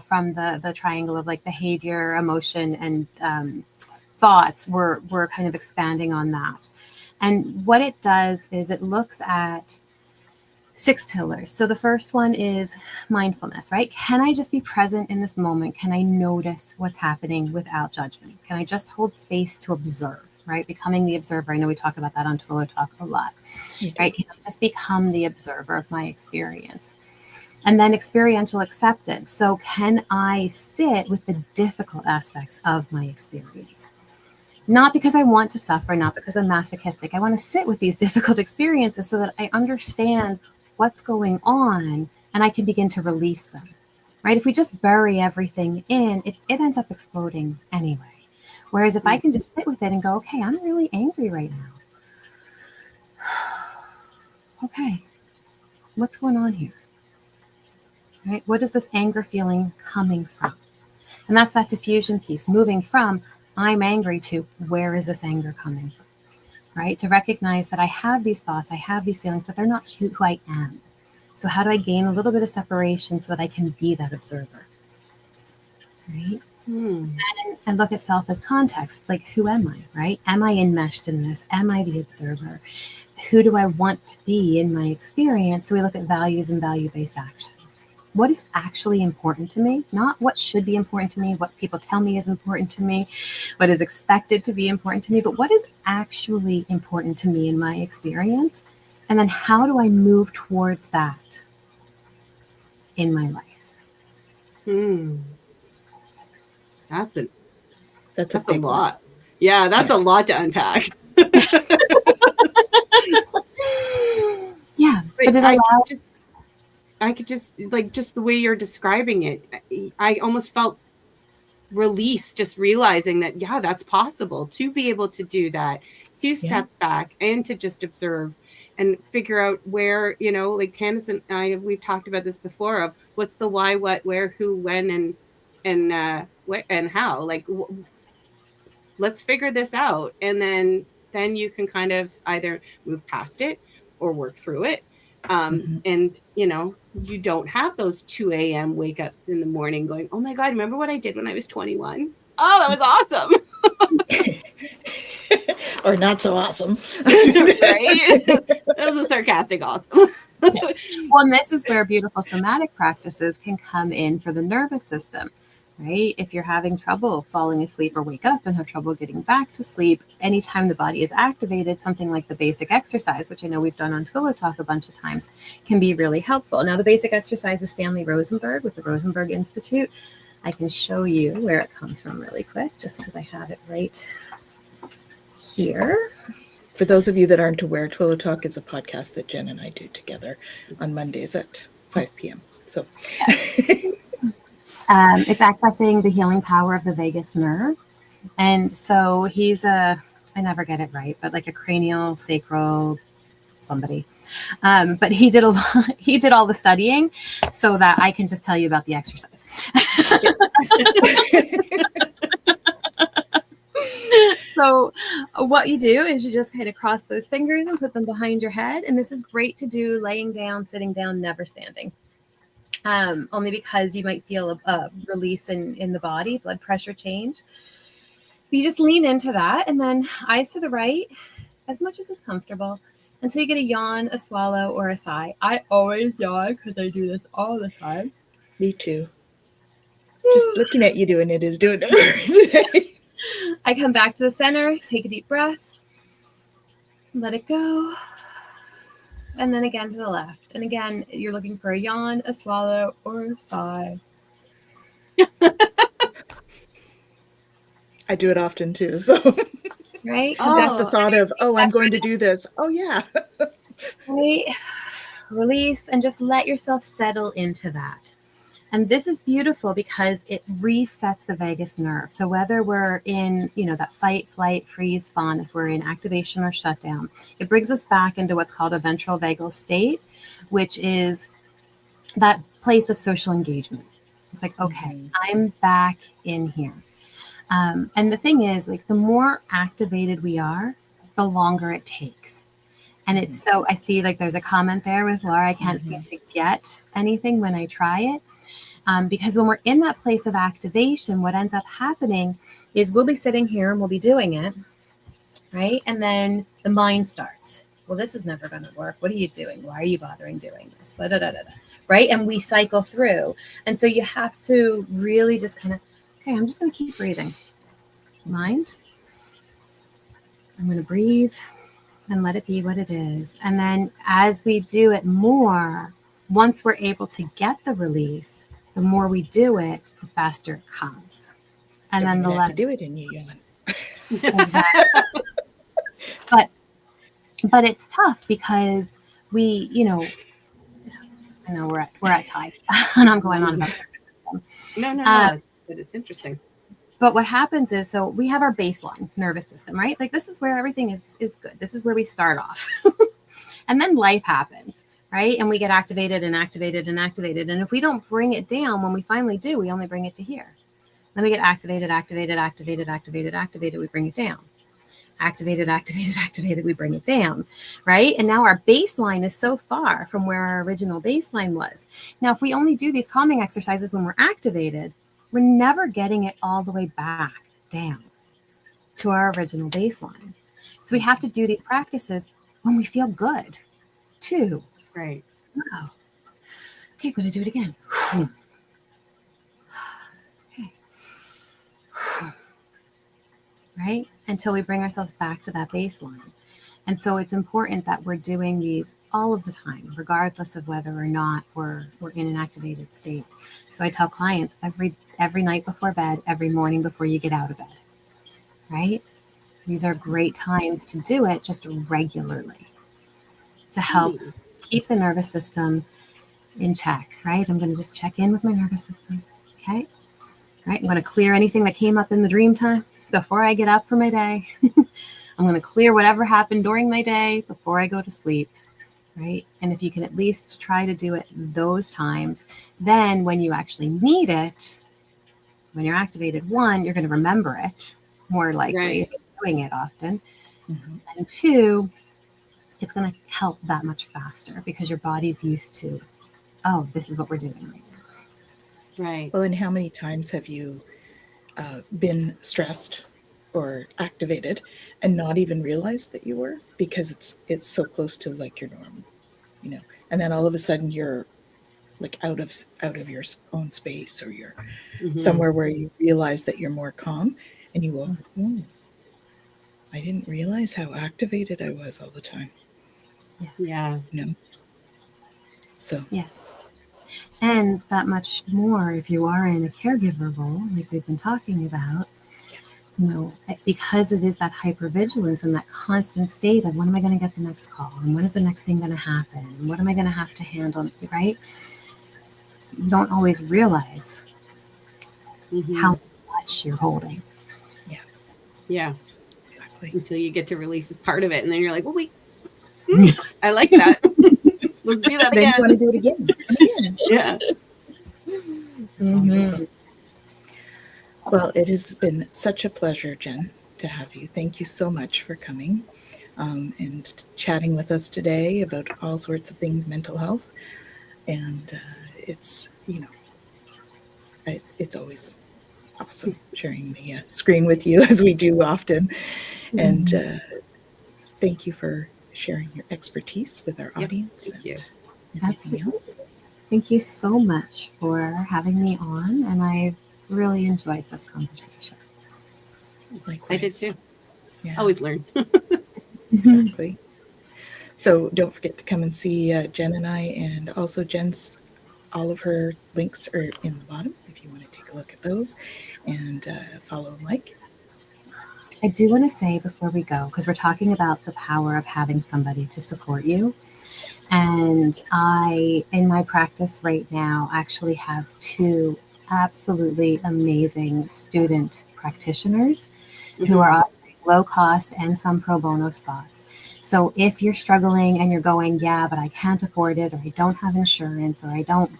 from the triangle of like behavior, emotion, and thoughts, we're kind of expanding on that. And what it does is it looks at 6 pillars. So the first one is mindfulness, right? Can I just be present in this moment? Can I notice what's happening without judgment? Can I just hold space to observe, right? Becoming the observer. I know we talk about that on Twilio Talk a lot, right? Just become the observer of my experience. And then experiential acceptance. So can I sit with the difficult aspects of my experience? Not because I want to suffer, not because I'm masochistic. I want to sit with these difficult experiences so that I understand what's going on and I can begin to release them, right? If we just bury everything in, it ends up exploding anyway. Whereas if I can just sit with it and go, okay, I'm really angry right now. Okay, what's going on here? Right? What is this anger feeling coming from? And that's that diffusion piece, moving from I'm angry to where is this anger coming from, right? To recognize that I have these thoughts, I have these feelings, but they're not who I am. So how do I gain a little bit of separation so that I can be that observer, right? And look at self as context, like who am I, right? Am I enmeshed in this? Am I the observer? Who do I want to be in my experience? So we look at values and value-based action. What is actually important to me? Not what should be important to me, what people tell me is important to me, what is expected to be important to me, but what is actually important to me in my experience? And then how do I move towards that in my life? That's a big lot. One. Yeah, that's a lot to unpack. Yeah, but it allows... I could just like just the way you're describing it, I almost felt release just realizing that, yeah, that's possible to be able to do that, to step back and to just observe and figure out where, like Tanys and I, we've talked about this before of what's the why, what, where, who, when, and what and how, like let's figure this out. And then then you can kind of either move past it or work through it. And, you know, you don't have those 2 a.m. wake up in the morning going, oh my God, remember what I did when I was 21? Oh, that was awesome. Or not so awesome. Right? That was a sarcastic awesome. Well, and this is where beautiful somatic practices can come in for the nervous system, right? If you're having trouble falling asleep or wake up and have trouble getting back to sleep, anytime the body is activated, something like the basic exercise, which I know we've done on Twilio Talk a bunch of times, can be really helpful. Now, the basic exercise is Stanley Rosenberg with the Rosenberg Institute. I can show you where it comes from really quick, just because I have it right here. For those of you that aren't aware, Twilio Talk is a podcast that Jen and I do together on Mondays at 5 p.m. So it's accessing the healing power of the vagus nerve. And so he's I never get it right, but like a cranial sacral somebody. But he did all the studying so that I can just tell you about the exercise. So what you do is you just kind of cross those fingers and put them behind your head. And this is great to do laying down, sitting down, never standing. Only because you might feel a release in the body, blood pressure change. But you just lean into that, and then eyes to the right, as much as is comfortable, until you get a yawn, a swallow, or a sigh. I always yawn because I do this all the time. Me too. Just looking at you doing it is doing it. I come back to the center, take a deep breath, let it go, and then again to the left. And again, you're looking for a yawn, a swallow, or a sigh. I do it often too. So Right? that's the thought of, I'm going to do this. Oh, yeah. Right? Release and just let yourself settle into that. And this is beautiful because it resets the vagus nerve. So whether we're in, that fight, flight, freeze, fawn, if we're in activation or shutdown, it brings us back into what's called a ventral vagal state, which is that place of social engagement. It's like, okay, I'm back in here. And the thing is, like, the more activated we are, the longer it takes. And it's so, I see like there's a comment there with Laura, I can't seem to get anything when I try it. Because when we're in that place of activation, what ends up happening is we'll be sitting here and we'll be doing it, right? And then the mind starts. Well, this is never going to work. What are you doing? Why are you bothering doing this? Da, da, da, da, da. Right? And we cycle through. And so you have to really just kind of, okay, I'm just going to keep breathing. Mind. I'm going to breathe and let it be what it is. And then as we do it more, once we're able to get the release, the more we do it, the faster it comes. And then the less do it in you yawn. But it's tough because we, I know we're at time and I'm going on about nervous system. No, it's interesting. But what happens is, so we have our baseline nervous system, right? Like this is where everything is good. This is where we start off. And then life happens. Right? And we get activated and activated and activated. And if we don't bring it down, when we finally do, we only bring it to here. Then we get activated, we bring it down. Activated, we bring it down. Right? And now our baseline is so far from where our original baseline was. Now, if we only do these calming exercises when we're activated, we're never getting it all the way back down to our original baseline. So we have to do these practices when we feel good too. Right. Oh. Okay, I'm going to do it again. Okay. Right? Until we bring ourselves back to that baseline. And so it's important that we're doing these all of the time, regardless of whether or not we're in an activated state. So I tell clients every night before bed, every morning before you get out of bed. Right? These are great times to do it just regularly to help keep the nervous system in check, right? I'm going to just check in with my nervous system, okay? Right? I'm going to clear anything that came up in the dream time before I get up for my day. I'm going to clear whatever happened during my day before I go to sleep, right? And if you can at least try to do it those times, then when you actually need it, when you're activated, one, you're going to remember it more likely, doing it often. And two, it's going to help that much faster because your body's used to, oh, this is what we're doing right now. Right. Well, and how many times have you been stressed or activated and not even realized that you were, because it's so close to like your norm, and then all of a sudden you're like out of your own space, or you're somewhere where you realize that you're more calm, and you go, oh, I didn't realize how activated I was all the time. Yeah. So yeah. And that much more if you are in a caregiver role, like we've been talking about, because it is that hypervigilance and that constant state of when am I going to get the next call? And when is the next thing going to happen? And what am I going to have to handle? Right? You don't always realize how much you're holding. Yeah. exactly. Until you get to release part of it. And then you're like, well, wait, I like that. Let's do that Then again. you want to do it again and again. Yeah. Wonderful. Well, it has been such a pleasure, Jen, to have you. Thank you so much for coming and chatting with us today about all sorts of things mental health. And it's always awesome sharing the screen with you, as we do often. And thank you for sharing your expertise with our audience. Thank you. Absolutely. Thank you so much for having me on, and I really enjoyed this conversation. Likewise. I did too. Yeah. Always learn. Exactly. So don't forget to come and see Jen and I, and also Jen's, all of her links are in the bottom if you want to take a look at those, and follow and like. I do want to say before we go, because we're talking about the power of having somebody to support you. And I, in my practice right now, actually have 2 absolutely amazing student practitioners who are offering low cost and some pro bono spots. So if you're struggling and you're going, yeah, but I can't afford it, or I don't have insurance, or I don't,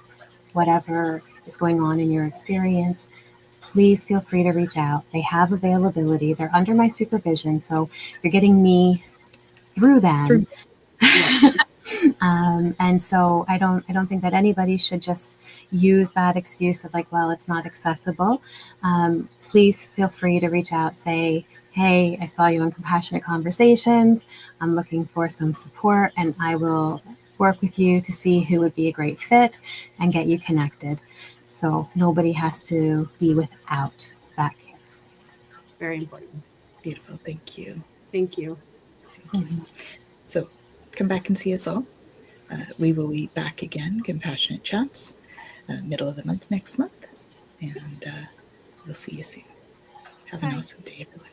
whatever is going on in your experience, please feel free to reach out. They have availability. They're under my supervision. So you're getting me through them. And so I don't think that anybody should just use that excuse of like, well, it's not accessible. Please feel free to reach out, say, hey, I saw you on Compassionate Conversations. I'm looking for some support, and I will work with you to see who would be a great fit and get you connected. So nobody has to be without that care. Very important. Beautiful. Thank you. Thank you. Thank you. So come back and see us all. We will be back again, Compassionate Chats, middle of the month next month. And we'll see you soon. Have an awesome day, everyone.